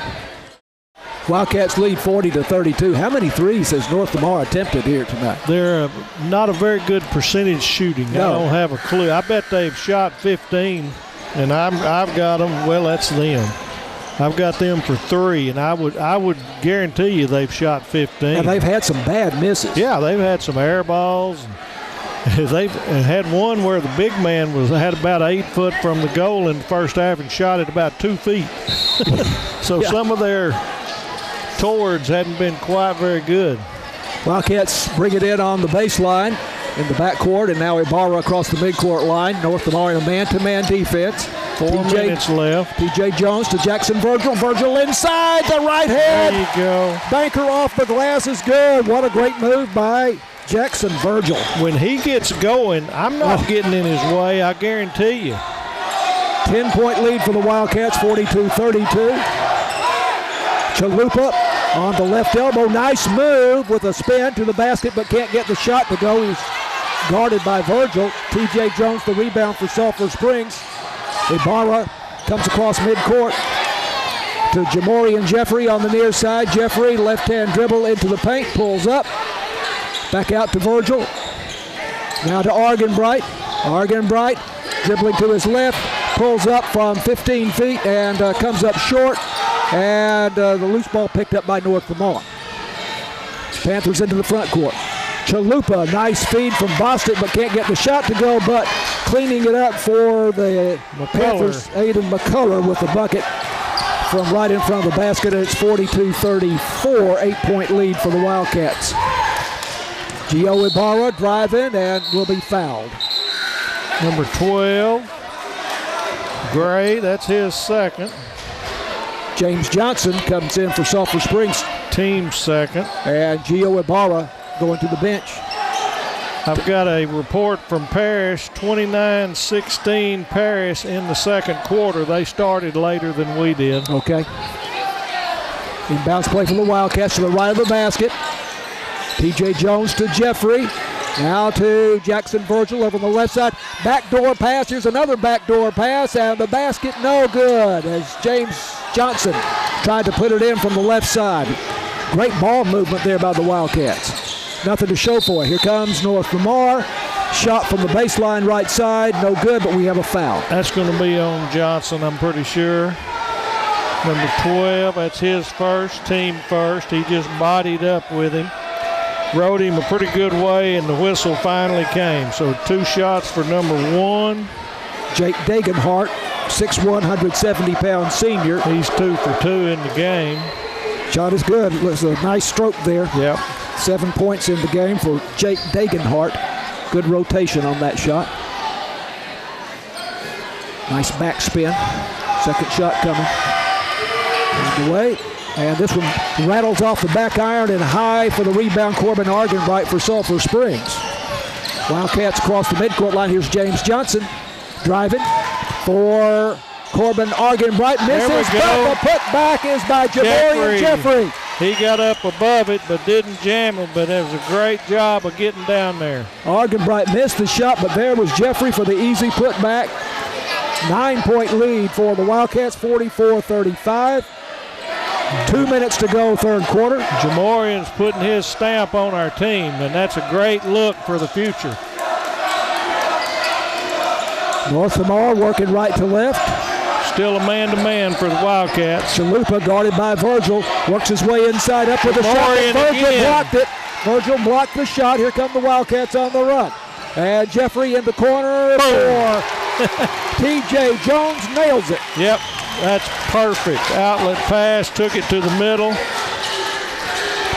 Wildcats lead 40-32. How many threes has North Lamar attempted here tonight? They're not a very good percentage shooting. No. I don't have a clue. I bet they've shot 15, and I've got them. Well, that's them. I've got them for 3, and I would guarantee you they've shot 15. And they've had some bad misses. Yeah, they've had some air balls. They've had one where the big man had about 8 foot from the goal in the first half and shot it about 2 feet. So some of their towards hadn't been quite very good. Wildcats bring it in on the baseline in the backcourt, and now Ibarra across the midcourt line. North Lamar in a man-to-man defense. 4 minutes left. T.J. Jones to Jackson Virgil. Virgil inside the right hand. There you go. Banker off the glass is good. What a great move by Jackson Virgil. When he gets going, I'm not getting in his way, I guarantee you. 10-point lead for the Wildcats, 42-32. Chalupa on the left elbow. Nice move with a spin to the basket, but can't get the shot to go. He's guarded by Virgil. T.J. Jones the rebound for Sulphur Springs. Ibarra comes across midcourt to Jamorian Jeffrey on the near side. Jeffrey, left-hand dribble into the paint, pulls up. Back out to Virgil. Now to Argenbright. Argenbright dribbling to his left, pulls up from 15 feet and comes up short. And the loose ball picked up by North Lamar. Panthers into the front court. Chalupa, nice feed from Bostic, but can't get the shot to go, but cleaning it up for the Panthers, Aiden McCullough with the bucket from right in front of the basket, and it's 42-34, 8-point lead for the Wildcats. Gio Ibarra driving and will be fouled. Number 12, Gray, that's his second. James Johnson comes in for Sulphur Springs. Team second. And Gio Ibarra going to the bench. I've got a report from Parrish, 29-16 Parrish in the second quarter. They started later than we did. Okay. Inbounds play for the Wildcats to the right of the basket. T.J. Jones to Jeffrey. Now to Jackson Virgil over on the left side. Backdoor pass. Here's another backdoor pass, and the basket no good as James Johnson tried to put it in from the left side. Great ball movement there by the Wildcats. Nothing to show for it. Here comes North Lamar. Shot from the baseline right side. No good, but we have a foul. That's going to be on Johnson, I'm pretty sure. Number 12, that's his first, team first. He just bodied up with him. Rode him a pretty good way, and the whistle finally came. So 2 shots for number 1. Jake Dagenhart, 6'1", 170-pound senior. He's 2 for 2 in the game. Shot is good. It was a nice stroke there. Yep. 7 points in the game for Jake Dagenhart. Good rotation on that shot. Nice backspin. Second shot coming. On the way. And this one rattles off the back iron and high for the rebound. Corbin Argenbright for Sulphur Springs. Wildcats across the midcourt line. Here's James Johnson driving for Corbin Argenbright. Misses, but the putback is by Jamorian Jeffrey. He got up above it but didn't jam it, but it was a great job of getting down there. Argenbright missed the shot, but there was Jeffrey for the easy putback. 9-point lead for the Wildcats, 44-35. 2 minutes to go, third quarter. Jamorian's putting his stamp on our team, and that's a great look for the future. North Lamar working right to left. Still a man-to-man for the Wildcats. Chalupa guarded by Virgil. Works his way inside up with a shot. Virgil blocked it. Virgil blocked the shot. Here come the Wildcats on the run. And Jeffrey in the corner for T.J. Jones. Nails it. Yep. That's perfect. Outlet pass, took it to the middle.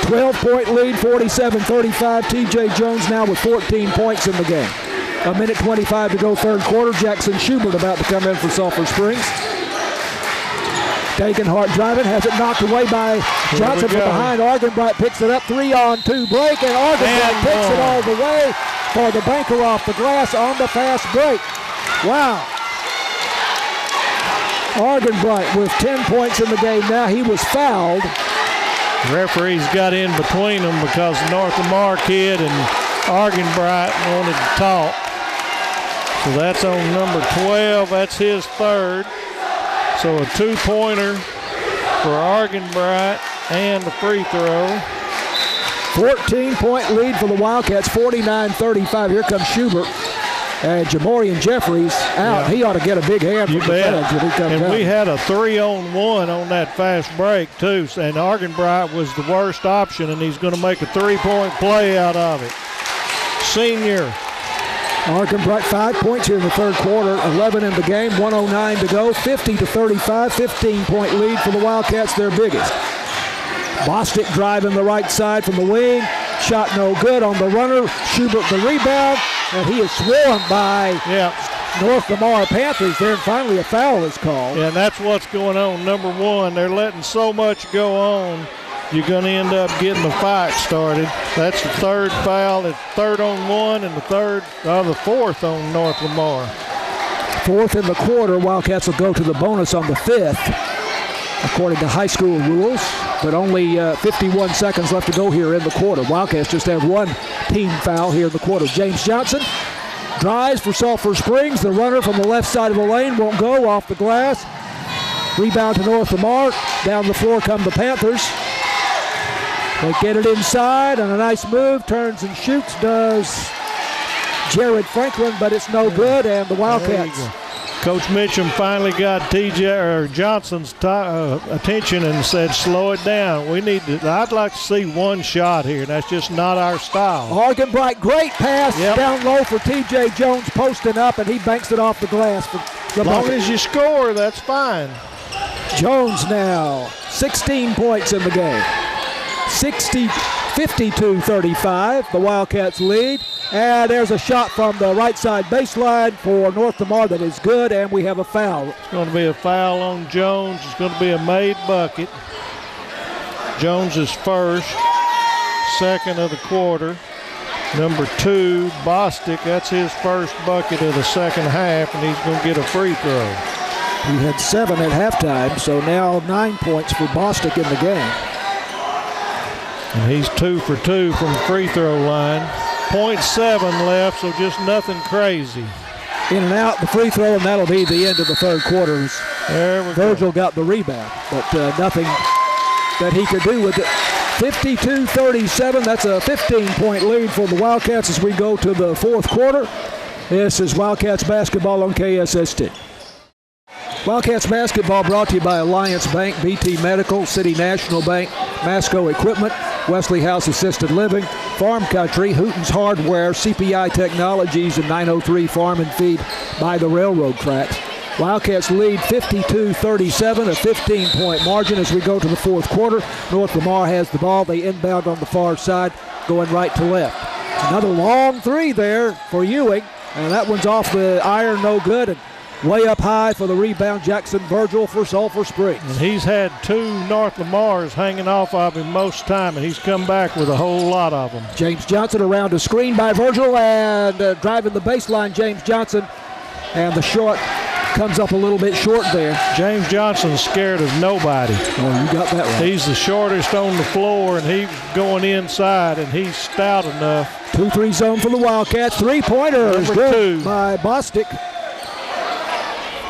12-point lead, 47-35. T.J. Jones now with 14 points in the game. 1:25 to go, third quarter. Jackson Schubert about to come in for Sulphur Springs. Dagenhart driving, has it knocked away by Johnson from behind. Argenbright picks it up, 3-on-2 break, and Argenbright takes it all the way for the banker off the glass on the fast break. Wow. Argenbright with 10 points in the game now. He was fouled. The referees got in between them because the North Lamar kid and Argenbright wanted to talk. So that's on number 12. That's his third. So a 2-pointer for Argenbright and the free throw. 14-point lead for the Wildcats, 49-35. Here comes Schubert. And Jamorian Jeffries out. Yeah. He ought to get a big hand from the bench when he comes and out. We had a 3-on-1 on that fast break, too. And Argenbright was the worst option, and he's going to make a 3-point play out of it. Senior. Argenbright 5 points here in the third quarter, 11 in the game, 1:09 to go, 50-35, 15-point lead for the Wildcats, their biggest. Bostic driving the right side from the wing, shot no good on the runner. Schubert the rebound, and he is swarmed by North Lamar Panthers there, and finally a foul is called. Yeah, and that's what's going on. Number 1, they're letting so much go on. You're going to end up getting the fight started. That's the third foul. It's 3rd on 1 and the fourth on North Lamar. Fourth in the quarter. Wildcats will go to the bonus on the 5th, according to high school rules, but only 51 seconds left to go here in the quarter. Wildcats just have one team foul here in the quarter. James Johnson drives for Sulphur Springs. The runner from the left side of the lane won't go, off the glass. Rebound to North Lamar. Down the floor come the Panthers. They get it inside, and a nice move. Turns and shoots, does Jared Franklin, but it's no good, and the Wildcats. Coach Mitchum finally got Johnson's attention and said, slow it down. I'd like to see one shot here. That's just not our style. Argan Bright, great pass down low for T.J. Jones, posting up, and he banks it off the glass. As long as you score, that's fine. Jones now, 16 points in the game. 52-35, the Wildcats lead. And there's a shot from the right side baseline for North Lamar that is good, and we have a foul. It's going to be a foul on Jones. It's going to be a made bucket. Jones is first, second of the quarter. Number 2, Bostic, that's his first bucket of the second half, and he's going to get a free throw. He had 7 at halftime, so now 9 points for Bostic in the game. And he's 2 for 2 from the free throw line. 0.7 left, so just nothing crazy. In and out the free throw, and that'll be the end of the third quarter. There we Virgil got the rebound, but nothing that he could do with it. 52-37, that's a 15-point lead for the Wildcats as we go to the fourth quarter. This is Wildcats basketball on KSST. Wildcats basketball brought to you by Alliance Bank, BT Medical, City National Bank, Masco Equipment, Wesley House Assisted Living, Farm Country, Hooten's Hardware, CPI Technologies, and 903 Farm and Feed by the railroad tracks. Wildcats lead 52-37, a 15-point margin as we go to the fourth quarter. North Lamar has the ball. They inbound on the far side, going right to left. Another long three there for Ewing, and that one's off the iron, no good. And way up high for the rebound, Jackson Virgil for Sulphur Springs. And he's had 2 North Lamars hanging off of him most time, and he's come back with a whole lot of them. James Johnson around a screen by Virgil, and driving the baseline, James Johnson. And the short comes up a little bit short there. James Johnson's scared of nobody. Oh, you got that right. He's the shortest on the floor, and he's going inside, and he's stout enough. 2-3 zone for the Wildcats. Three-pointer is good by Bostic.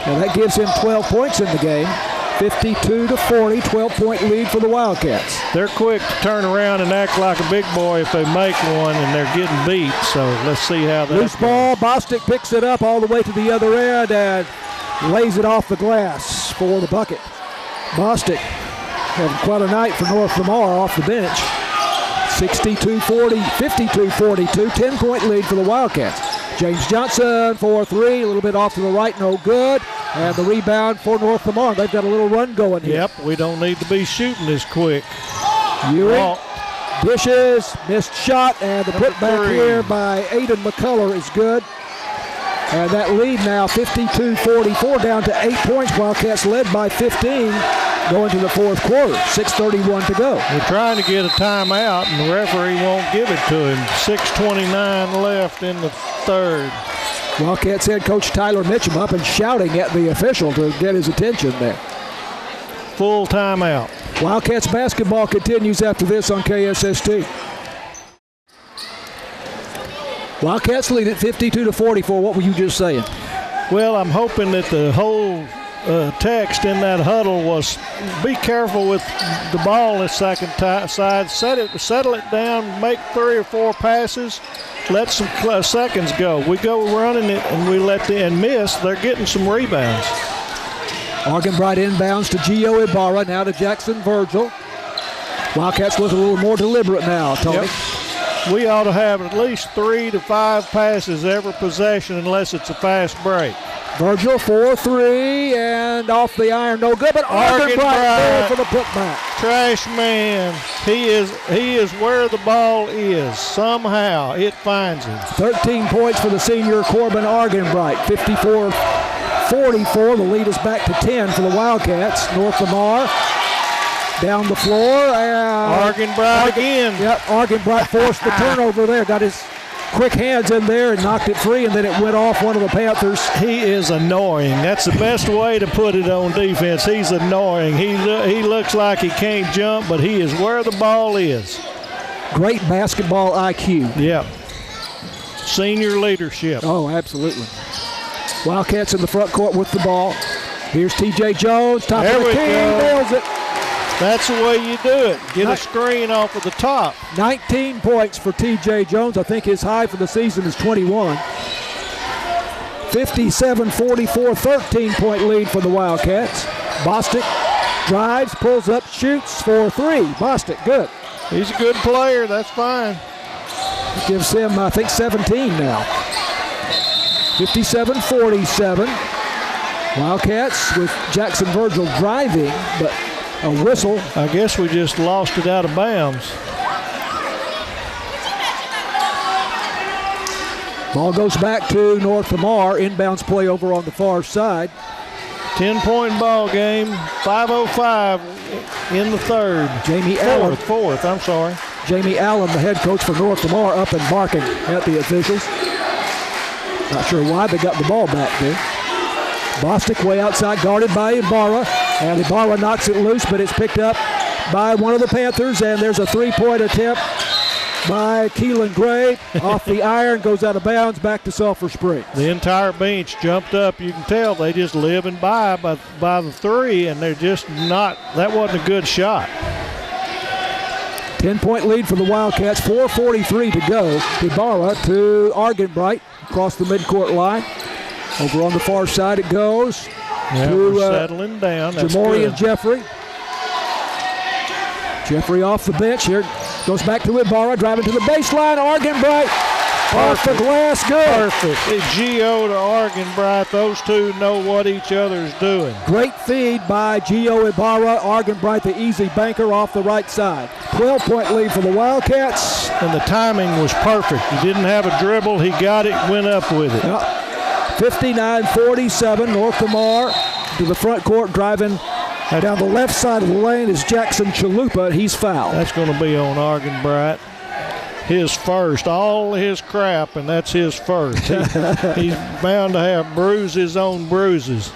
And that gives him 12 points in the game. 52-40, 12-point lead for the Wildcats. They're quick to turn around and act like a big boy if they make one, and they're getting beat. So let's see how that Loose ball, Bostic picks it up all the way to the other end and lays it off the glass for the bucket. Bostic having quite a night for North Lamar off the bench. 62-40, 52-42, 10-point lead for the Wildcats. James Johnson for 3, a little bit off to the right, no good. And the rebound for North Lamar. They've got a little run going here. Yep, we don't need to be shooting this quick. Ewing dishes, missed shot, and the putback here by Aiden McCullough is good. And that lead now 52-44 down to 8 points. Wildcats led by 15 going to the fourth quarter. 6:31 to go. We're trying to get a timeout, and the referee won't give it to him. 6:29 left in the third. Wildcats head coach Tyler Mitchum up and shouting at the official to get his attention there. Full timeout. Wildcats basketball continues after this on KSST. Wildcats lead at 52-44. What were you just saying? Well, I'm hoping that the whole text in that huddle was be careful with the ball this second side. Settle it down, make 3 or 4 passes, let some seconds go. We go running it and we let and miss. They're getting some rebounds. Argenbright inbounds to Gio Ibarra, now to Jackson Virgil. Wildcats look a little more deliberate now, Tony. Yep. We ought to have at least 3 to 5 passes every possession unless it's a fast break. Virgil for 3 and off the iron, no good, but Argenbright there for the putback. Trash man. He is where the ball is. Somehow it finds him. 13 points for the senior Corbin Argenbright. 54-44. The lead is back to 10 for the Wildcats. North Lamar down the floor. Argenbright again. Yep, Argenbright forced the turnover there. Got his quick hands in there and knocked it free, and then it went off one of the Panthers. He is annoying. That's the best way to put it on defense. He's annoying. He looks like he can't jump, but he is where the ball is. Great basketball IQ. Yeah. Senior leadership. Oh, absolutely. Wildcats in the front court with the ball. Here's T.J. Jones, top there of the key, nails it. That's the way you do it. Get a screen off of the top. 19 points for T.J. Jones. I think his high for the season is 21. 57-44, 13-point lead for the Wildcats. Bostic drives, pulls up, shoots for three. Bostic, good. He's a good player. That's fine. It gives him, I think, 17 now. 57-47. Wildcats with Jackson Virgil driving, but a whistle. I guess we just lost it out of bounds. Ball goes back to North Lamar. Inbounds play over on the far side. 10-point ball game. 5:05 in the third. Fourth, I'm sorry. Jamie Allen, the head coach for North Lamar, up and barking at the officials. Not sure why they got the ball back there. Bostic way outside, guarded by Ibarra. And Ibarra knocks it loose, but it's picked up by one of the Panthers. And there's a three-point attempt by Keelan Gray. Off the iron, goes out of bounds, back to Sulphur Springs. The entire bench jumped up. You can tell they just living by the three, and they're just not. That wasn't a good shot. 10-point lead for the Wildcats, 4:43 to go. Ibarra to Argenbright across the midcourt line. Over on the far side it goes. Yeah, to, we're settling down. That's Jamorian good. Jeffrey. Jeffrey off the bench here. Goes back to Ibarra, driving to the baseline. Argenbright off the glass, good. Perfect. Gio to Argenbright. Those two know what each other's doing. Great feed by Gio Ibarra. Argenbright, the easy banker, off the right side. 12-point lead for the Wildcats. And the timing was perfect. He didn't have a dribble. He got it, went up with it. Yep. 59-47, North Lamar to the front court, driving down the left side of the lane is Jackson Chalupa. He's fouled. That's going to be on Argenbright. His first, all his crap, and that's his first. He's bound to have bruises on bruises.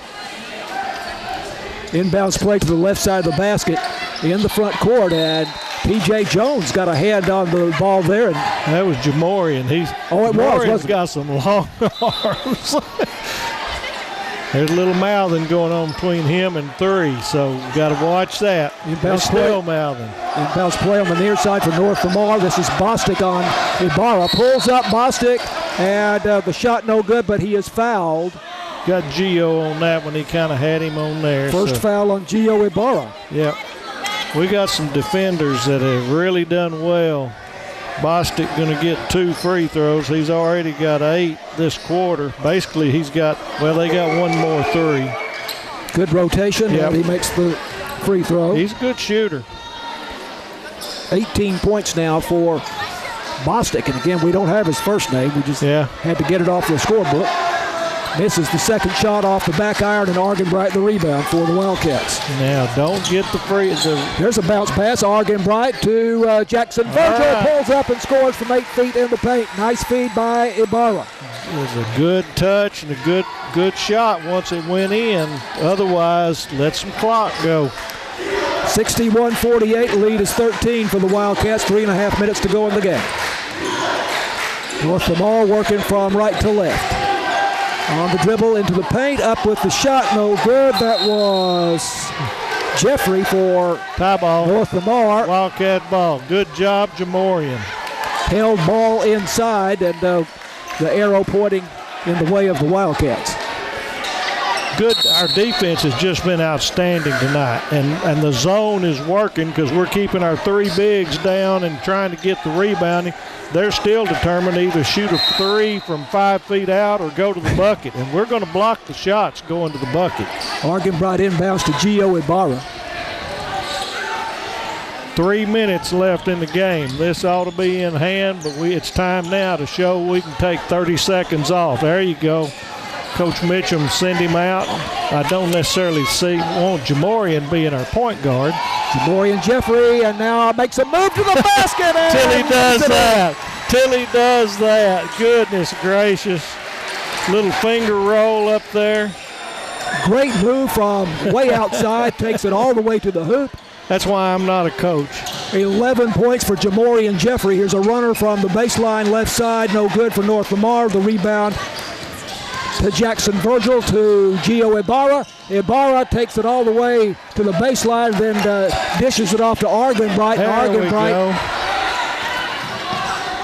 Inbounds play to the left side of the basket in the front court, and T.J. Jones got a hand on the ball there. And that was Jamorian. Jamorian's got some long arms. There's a little mouthing going on between him and three, so we've got to watch that. Inbounds still mouthing. Inbounds play on the near side for North Lamar. This is Bostic on Ibarra. Pulls up Bostic, and the shot no good, but he is fouled. Got Gio on that one. He kind of had him on there. First foul on Gio Ibarra. Yep. We got some defenders that have really done well. Bostic going to get 2 free throws. He's already got 8 this quarter. Basically, they got one more 3. Good rotation, yep. And he makes the free throw. He's a good shooter. 18 points now for Bostic. And again, we don't have his first name. We just had to get it off the scorebook. Misses the second shot off the back iron, and Argenbright the rebound for the Wildcats. Now, don't get the free. There's a bounce pass. Argenbright to Jackson Virgil. Right. Pulls up and scores from 8 feet in the paint. Nice feed by Ibarra. It was a good touch and a good shot once it went in. Otherwise, let some clock go. 61-48. Lead is 13 for the Wildcats. 3.5 minutes to go in the game. North Lamar working from right to left. On the dribble into the paint, up with the shot, no good. That was Jeffrey for tie ball. North Lamar. Wildcat ball. Good job, Jamorian. Held ball inside, and the arrow pointing in the way of the Wildcats. Good. Our defense has just been outstanding tonight, and the zone is working because we're keeping our 3 bigs down and trying to get the rebounding. They're still determined to either shoot a 3 from 5 feet out or go to the bucket, and we're going to block the shots going to the bucket. Argenbright inbounds to Gio Ibarra. 3 minutes left in the game. This ought to be in hand, but it's time now to show we can take 30 seconds off. There you go. Coach Mitchum send him out. I don't necessarily want Jamorian being our point guard. Jamorian Jeffrey, and now makes a move to the basket. Till he does that. till he does that. Goodness gracious. Little finger roll up there. Great move from way outside, takes it all the way to the hoop. That's why I'm not a coach. 11 points for Jamorian Jeffrey. Here's a runner from the baseline left side, no good for North Lamar. The rebound to Jackson Virgil, to Gio Ibarra. Ibarra takes it all the way to the baseline, then dishes it off to Argenbright. Argenbright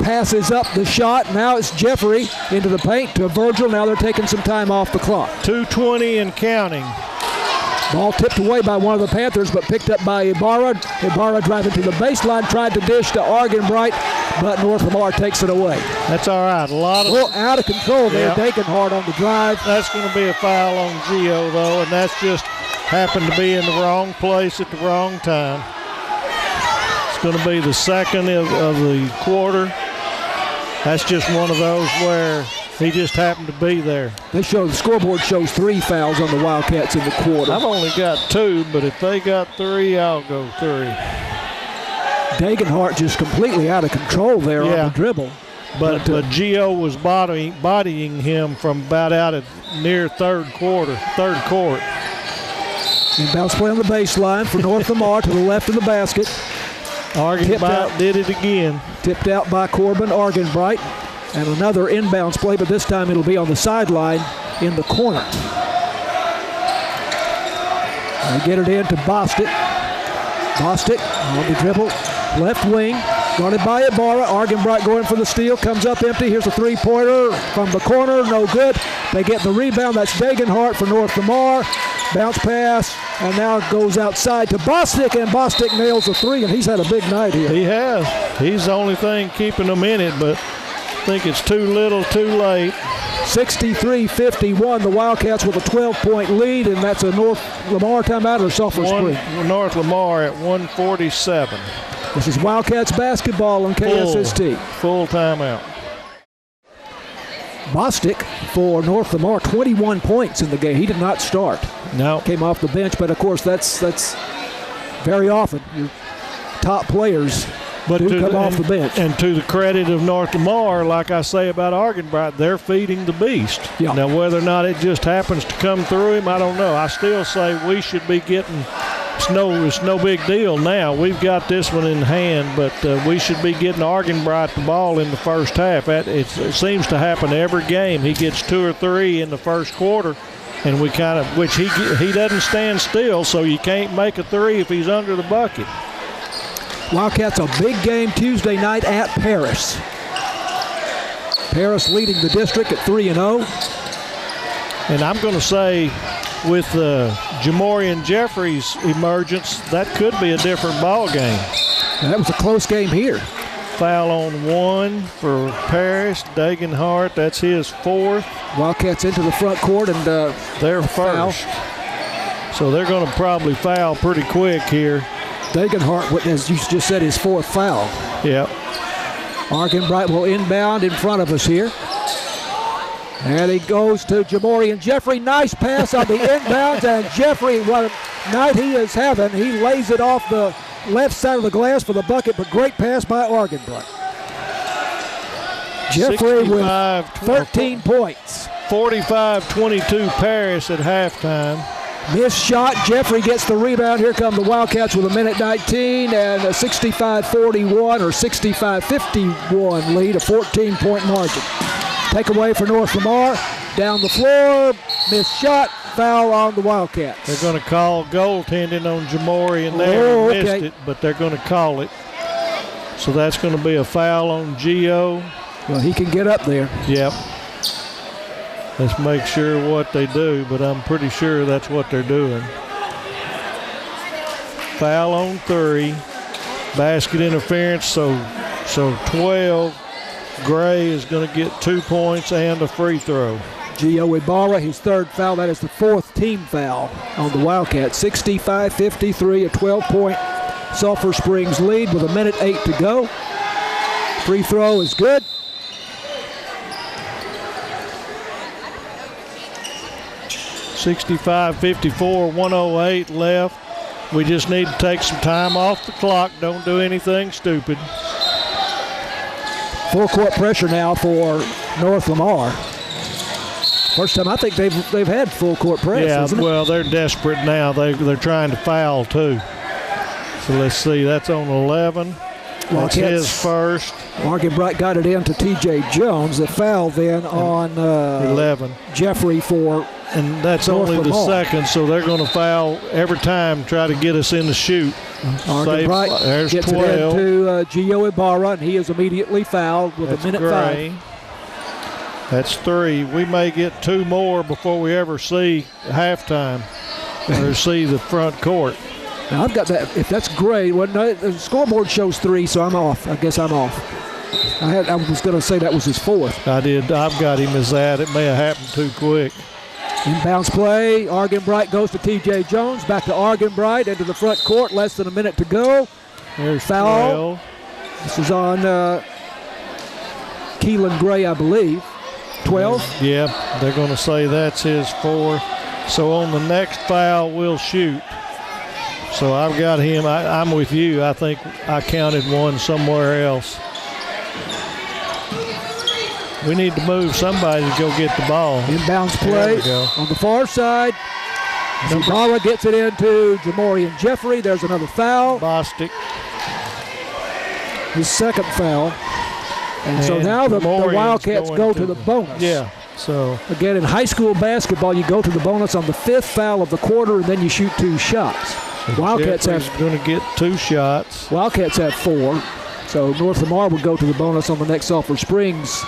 passes up the shot. Now it's Jeffrey into the paint to Virgil. Now they're taking some time off the clock. 2:20 and counting. Ball tipped away by one of the Panthers, but picked up by Ibarra. Ibarra driving to the baseline, tried to dish to Argenbright, but North Lamar takes it away. That's all right. A little out of control there. Dagenhart on the drive. That's going to be a foul on Gio, though, and that's just happened to be in the wrong place at the wrong time. It's going to be the second of the quarter. That's just one of those where he just happened to be there. The scoreboard shows 3 fouls on the Wildcats in the quarter. I've only got 2, but if they got 3, I'll go 3. Dagenhart just completely out of control there on the dribble. But Gio was bodying him from about out at near third court. Inbounds play on the baseline for North Lamar to the left of the basket. Argenbright did it again. Tipped out by Corbin Argenbright. And another inbounds play, but this time it'll be on the sideline in the corner. They get it in to Bostic. Bostic on the dribble. Left wing. Guarded by Ibarra. Argenbright going for the steal. Comes up empty. Here's a three-pointer from the corner. No good. They get the rebound. That's Dagenhart for North Lamar. Bounce pass. And now it goes outside to Bostic. And Bostic nails a three. And he's had a big night here. He has. He's the only thing keeping them in it. But I think it's too little too late. 63-51. The Wildcats with a 12-point lead. And that's a North Lamar timeout or Sulphur Springs? North Lamar at 1:47. This is Wildcats basketball on KSST. Full timeout. Bostic for North Lamar, 21 points in the game. He did not start. No. Came off the bench, but of course that's very often your top players who come off the bench. And to the credit of North Lamar, like I say about Argenbright, they're feeding the beast. Yeah. Now whether or not it just happens to come through him, I don't know. I still say we should be getting. It's no big deal now. We've got this one in hand, but we should be getting Argenbright the ball in the first half. It seems to happen every game. He gets 2 or 3 in the first quarter, and we which he doesn't stand still, so you can't make a 3 if he's under the bucket. Wildcats a big game Tuesday night at Paris. Paris leading the district at 3-0. And I'm going to say, with Jamorian Jeffrey's emergence, that could be a different ball game. That was a close game here. Foul on 1 for Paris. Dagenhart, that's his 4th. Wildcats into the front court and they're first. So they're going to probably foul pretty quick here. Dagenhart, as you just said, his 4th foul. Yep. Argenbright will inbound in front of us here. And he goes to Jamorian Jeffrey. Nice pass on the inbounds, and Jeffrey, what a night he is having. He lays it off the left side of the glass for the bucket, but great pass by Argenbright. Jeffrey with 13 points. 45-22 Paris at halftime. Missed shot. Jeffrey gets the rebound. Here come the Wildcats with a minute 19 and a 65-41 or 65-51 lead, a 14-point margin. Takeaway for North Lamar. Down the floor. Missed shot. Foul on the Wildcats. They're going to call goaltending on Jamorian there. He missed it, but they're going to call it. So that's going to be a foul on Gio. Well, he can get up there. Yep. Let's make sure what they do, but I'm pretty sure that's what they're doing. Foul on 3. Basket interference, so 12. Gray is going to get 2 points and a free throw. Gio Ibarra, his 3rd foul. That is the 4th team foul on the Wildcats. 65-53, a 12-point Sulphur Springs lead with a minute 8 to go. Free throw is good. (65-54), 1:08 left. We just need to take some time off the clock. Don't do anything stupid. Full court pressure now for North Lamar. First time I think they've had full court press. Yeah, isn't it? well, they're desperate now. They're trying to foul too. So let's see. That's on 11. That's his first. Argenbright got it in to T.J. Jones. The foul then on 11. Jeffrey for. And that's North only the Lamar. second, so they're going to foul every time, try to get us in the shoot. Argenbright There's gets 12. it into Gio Ibarra, and he is immediately fouled with That's a minute Gray. 5. That's 3. We may get 2 more before we ever see halftime or see the front court. Now I've got that. If that's Gray, well, no, the scoreboard shows 3, so I'm off. I guess I'm off. I was going to say that was his 4th. I've got him as that. It may have happened too quick. Inbounds play. Argenbright goes to T.J. Jones. Back to Argenbright into the front court. Less than a minute to go. There's foul. 12. This is on Keelan Gray, I believe. 12. Yeah, they're going to say that's his 4. So on the next foul, we'll shoot. So I've got him. I'm with you. I think I counted 1 somewhere else. We need to move somebody to go get the ball. Inbounds play on the far side. Ibarra gets it into Jamorian Jeffrey. There's another foul. Bostic. His second foul. And so now the Wildcats go to the bonus. Yeah. So again, in high school basketball, you go to the bonus on the 5th foul of the quarter, and then you shoot 2 shots. Wildcats Jeffrey's going to get 2 shots. Wildcats have 4. So North Lamar would go to the bonus on the next Sulphur Springs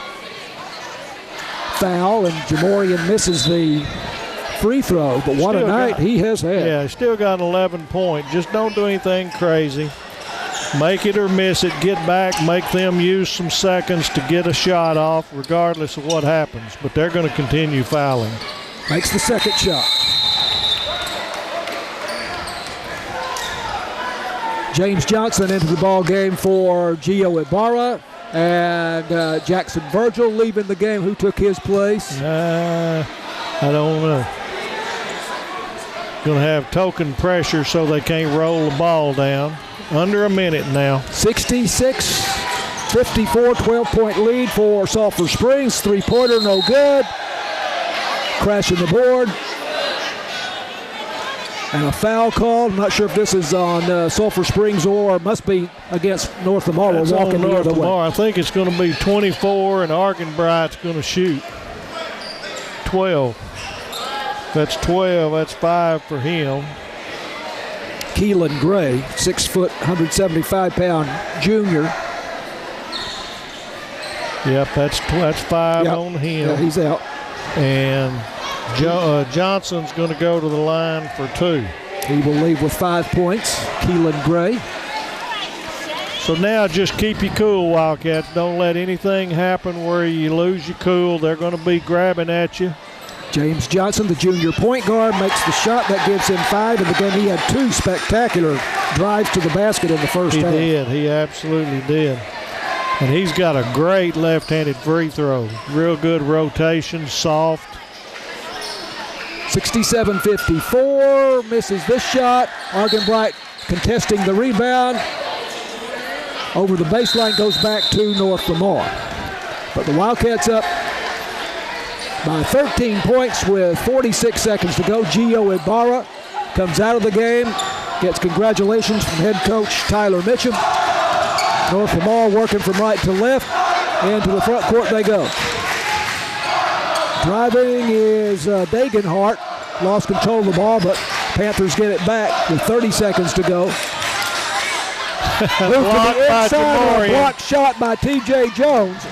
foul, and Jamorian misses the free throw. But what a night he has had. Yeah, still got an 11 point. Just don't do anything crazy. Make it or miss it. Get back. Make them use some seconds to get a shot off, regardless of what happens. But they're going to continue fouling. Makes the second shot. James Johnson into the ball game for Gio Ibarra. And Jackson Virgil leaving the game. Who took his place? I don't know. Going to have token pressure so they can't roll the ball down. Under a minute now. 66-54, 12-point lead for Sulphur Springs. 3-pointer, no good. Crashing the board. And a foul called. I'm not sure if this is on Sulphur Springs or must be against North Lamar. We're walking the other way. I think it's going to be 24, and Argenbright's going to shoot 12. That's 12. That's 5 for him. Keelan Gray, 6 foot, 175-pound junior. Yep, that's 5 on him. Yeah, he's out. And Johnson's going to go to the line for 2. He will leave with 5 points. Keelan Gray. So now just keep you cool, Wildcats. Don't let anything happen where you lose your cool. They're going to be grabbing at you. James Johnson, the junior point guard, makes the shot. That gives him 5. And again, he had 2 spectacular drives to the basket in the first half. He did. He absolutely did. And he's got a great left-handed free throw. Real good rotation, soft. 67-54, misses this shot. Argenbright contesting the rebound. Over the baseline, goes back to North Lamar. But the Wildcats up by 13 points with 46 seconds to go. Gio Ibarra comes out of the game, gets congratulations from head coach Tyler Mitchum. North Lamar working from right to left. Into the front court they go. Driving is Dagenhart. Lost control of the ball, but Panthers get it back with 30 seconds to go. Moved to the inside, a block shot by T.J. Jones.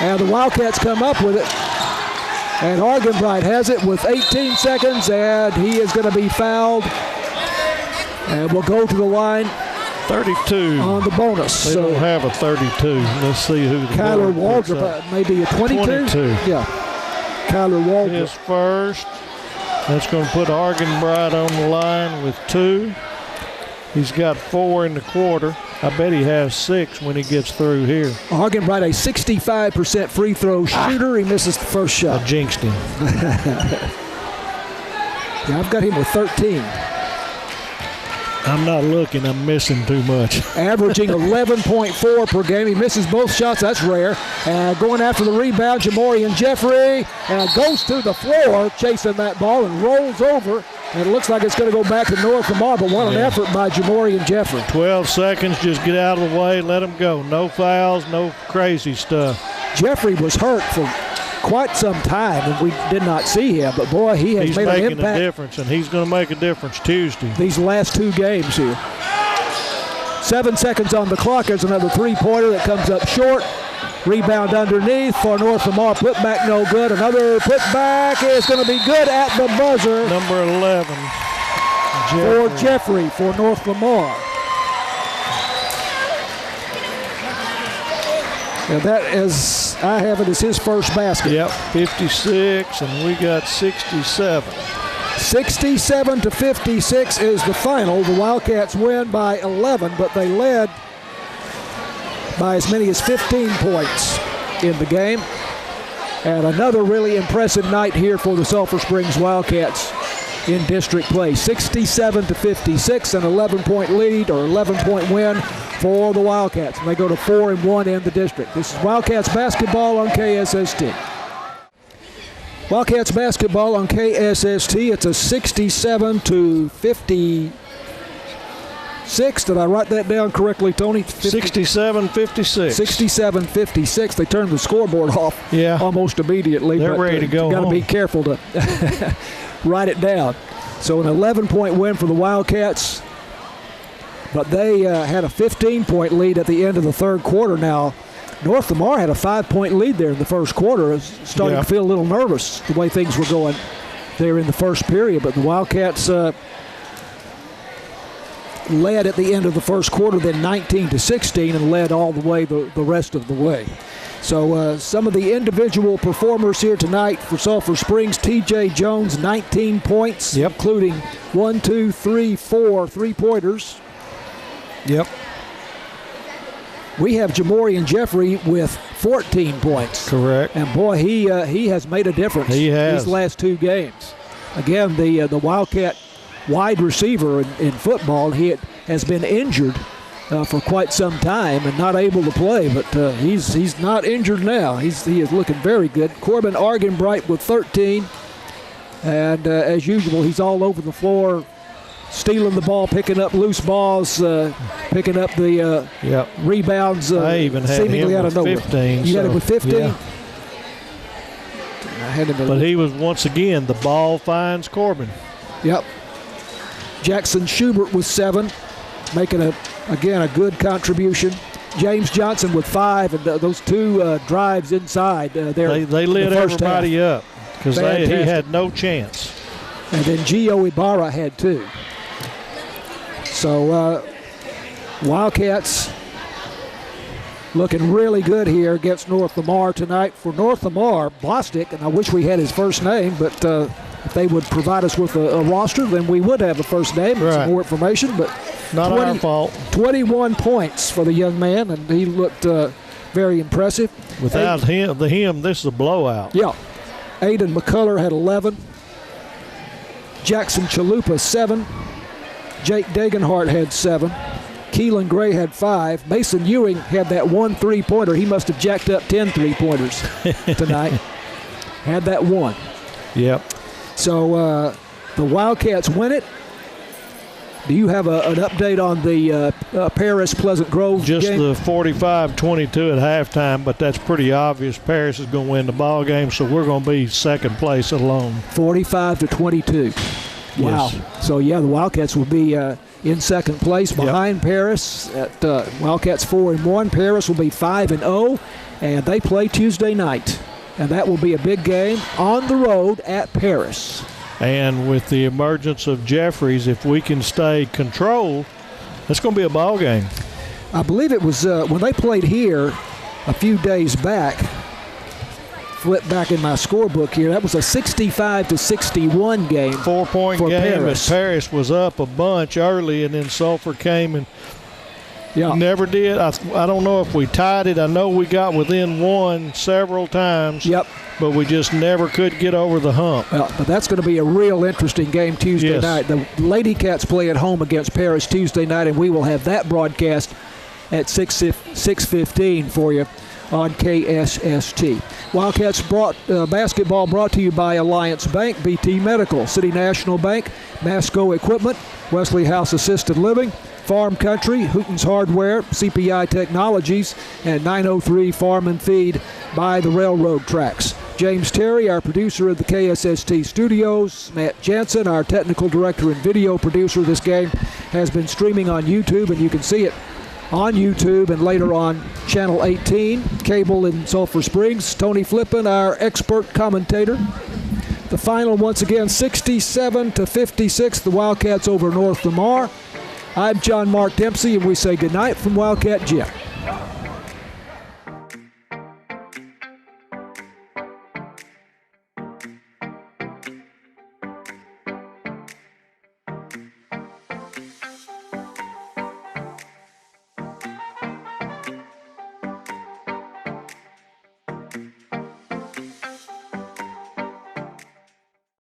And the Wildcats come up with it. And Argenbright has it with 18 seconds, and he is going to be fouled. And we'll go to the line. 32 on the bonus. They don't have a 32. Let's see who the Kyler Waldrop, maybe a 22? 22. Yeah. Kyler Waldrop. His first. That's going to put Argenbright on the line with 2. He's got 4 in the quarter. I bet he has 6 when he gets through here. Argenbright, a 65% free throw shooter. He misses the first shot. I jinxed him. Yeah, I've got him with 13. I'm not looking. I'm missing too much. Averaging 11.4 per game. He misses both shots. That's rare. And going after the rebound, Jamorian Jeffrey goes to the floor chasing that ball and rolls over. And it looks like it's going to go back to North Lamar, but what an effort by Jamorian Jeffrey. 12 seconds. Just get out of the way. Let him go. No fouls, no crazy stuff. Jeffrey was hurt for quite some time, and we did not see him. But, boy, he's made an impact. He's making a difference, and he's going to make a difference Tuesday. These last 2 games here. 7 seconds on the clock. There's another three-pointer that comes up short. Rebound underneath for North Lamar. Putback no good. Another putback is going to be good at the buzzer. Number 11. For Jeffrey for North Lamar. And that, as I have it, is his first basket. Yep, 56, and we got 67. 67 to 56 is the final. The Wildcats win by 11, but they led by as many as 15 points in the game. And another really impressive night here for the Sulphur Springs Wildcats in district play. 67 to 56, an 11-point lead or 11-point win for the Wildcats. And they go to 4-1 in the district. This is Wildcats basketball on KSST. Wildcats basketball on KSST. It's a 67 to 56. Did I write that down correctly, Tony? 67-56. 67-56. They turned the scoreboard off almost immediately. They're ready to go home. Got to be careful to write it down. So an 11-point win for the Wildcats. But they had a 15-point lead at the end of the third quarter. Now, North Lamar had a 5-point lead there in the first quarter. Starting to feel a little nervous the way things were going there in the first period. But the Wildcats led at the end of the first quarter, then 19-16, and led all the way the rest of the way. So some of the individual performers here tonight for Sulphur Springs. T.J. Jones, 19 points, including 4 three-pointers. Yep. We have Jamorian Jeffrey with 14 points. Correct. And, boy, he has made a difference these last 2 games. Again, the Wildcat wide receiver in football, he has been injured for quite some time and not able to play, but he's not injured now. He is looking very good. Corbin Argenbright with 13, and as usual, he's all over the floor, stealing the ball, picking up loose balls, picking up the rebounds. I even had seemingly him out of with nowhere. 15. You had him with 15? Yeah. But he was, once again, the ball finds Corbin. Yep. Jackson Schubert with 7, making a good contribution. James Johnson with 5, and those 2 drives inside there. They lit everybody up because he had no chance. And then Gio Ibarra had 2. So Wildcats looking really good here against North Lamar tonight. For North Lamar, Bostic, and I wish we had his first name, but if they would provide us with a roster, then we would have a first name and some more information. But not our fault. 21 points for the young man, and he looked very impressive. Without him, this is a blowout. Yeah. Aiden McCullough had 11. Jackson Chalupa 7. Jake Dagenhart had 7. Keelan Gray had 5. Mason Ewing had that 1 3-pointer. He must have jacked up 10 3-pointers tonight. Had that 1. Yep. So the Wildcats win it. Do you have an update on the Paris Pleasant Grove Just game? the 45-22 at halftime, but that's pretty obvious. Paris is going to win the ball game, so we're going to be second place alone. 45-22. Wow. Yes. So, the Wildcats will be in second place behind Paris at Wildcats 4-1. Paris will be 5-0, and they play Tuesday night. And that will be a big game on the road at Paris. And with the emergence of Jeffries, if we can stay controlled, that's going to be a ball game. I believe it was when they played here a few days back. Flip back in my scorebook here. That was a 65-61 game. 4-point game. Paris. Paris was up a bunch early, and then Sulphur came and Yeah. Never did. I don't know if we tied it. I know we got within one several times. Yep. But we just never could get over the hump. Well, but that's going to be a real interesting game Tuesday night. The Lady Cats play at home against Paris Tuesday night, and we will have that broadcast at 6:15 for you on KSST. Wildcats basketball brought to you by Alliance Bank, BT Medical, City National Bank, Masco Equipment, Wesley House Assisted Living, Farm Country, Hooten's Hardware, CPI Technologies, and 903 Farm and Feed by the railroad tracks. James Terry, our producer of the KSST studios. Matt Jansen, our technical director and video producer of this game, has been streaming on YouTube, and you can see it on YouTube and later on Channel 18, cable in Sulphur Springs. Tony Flippin, our expert commentator. The final, once again, 67-56, the Wildcats over North Lamar. I'm John Mark Dempsey, and we say goodnight from Wildcat Gym.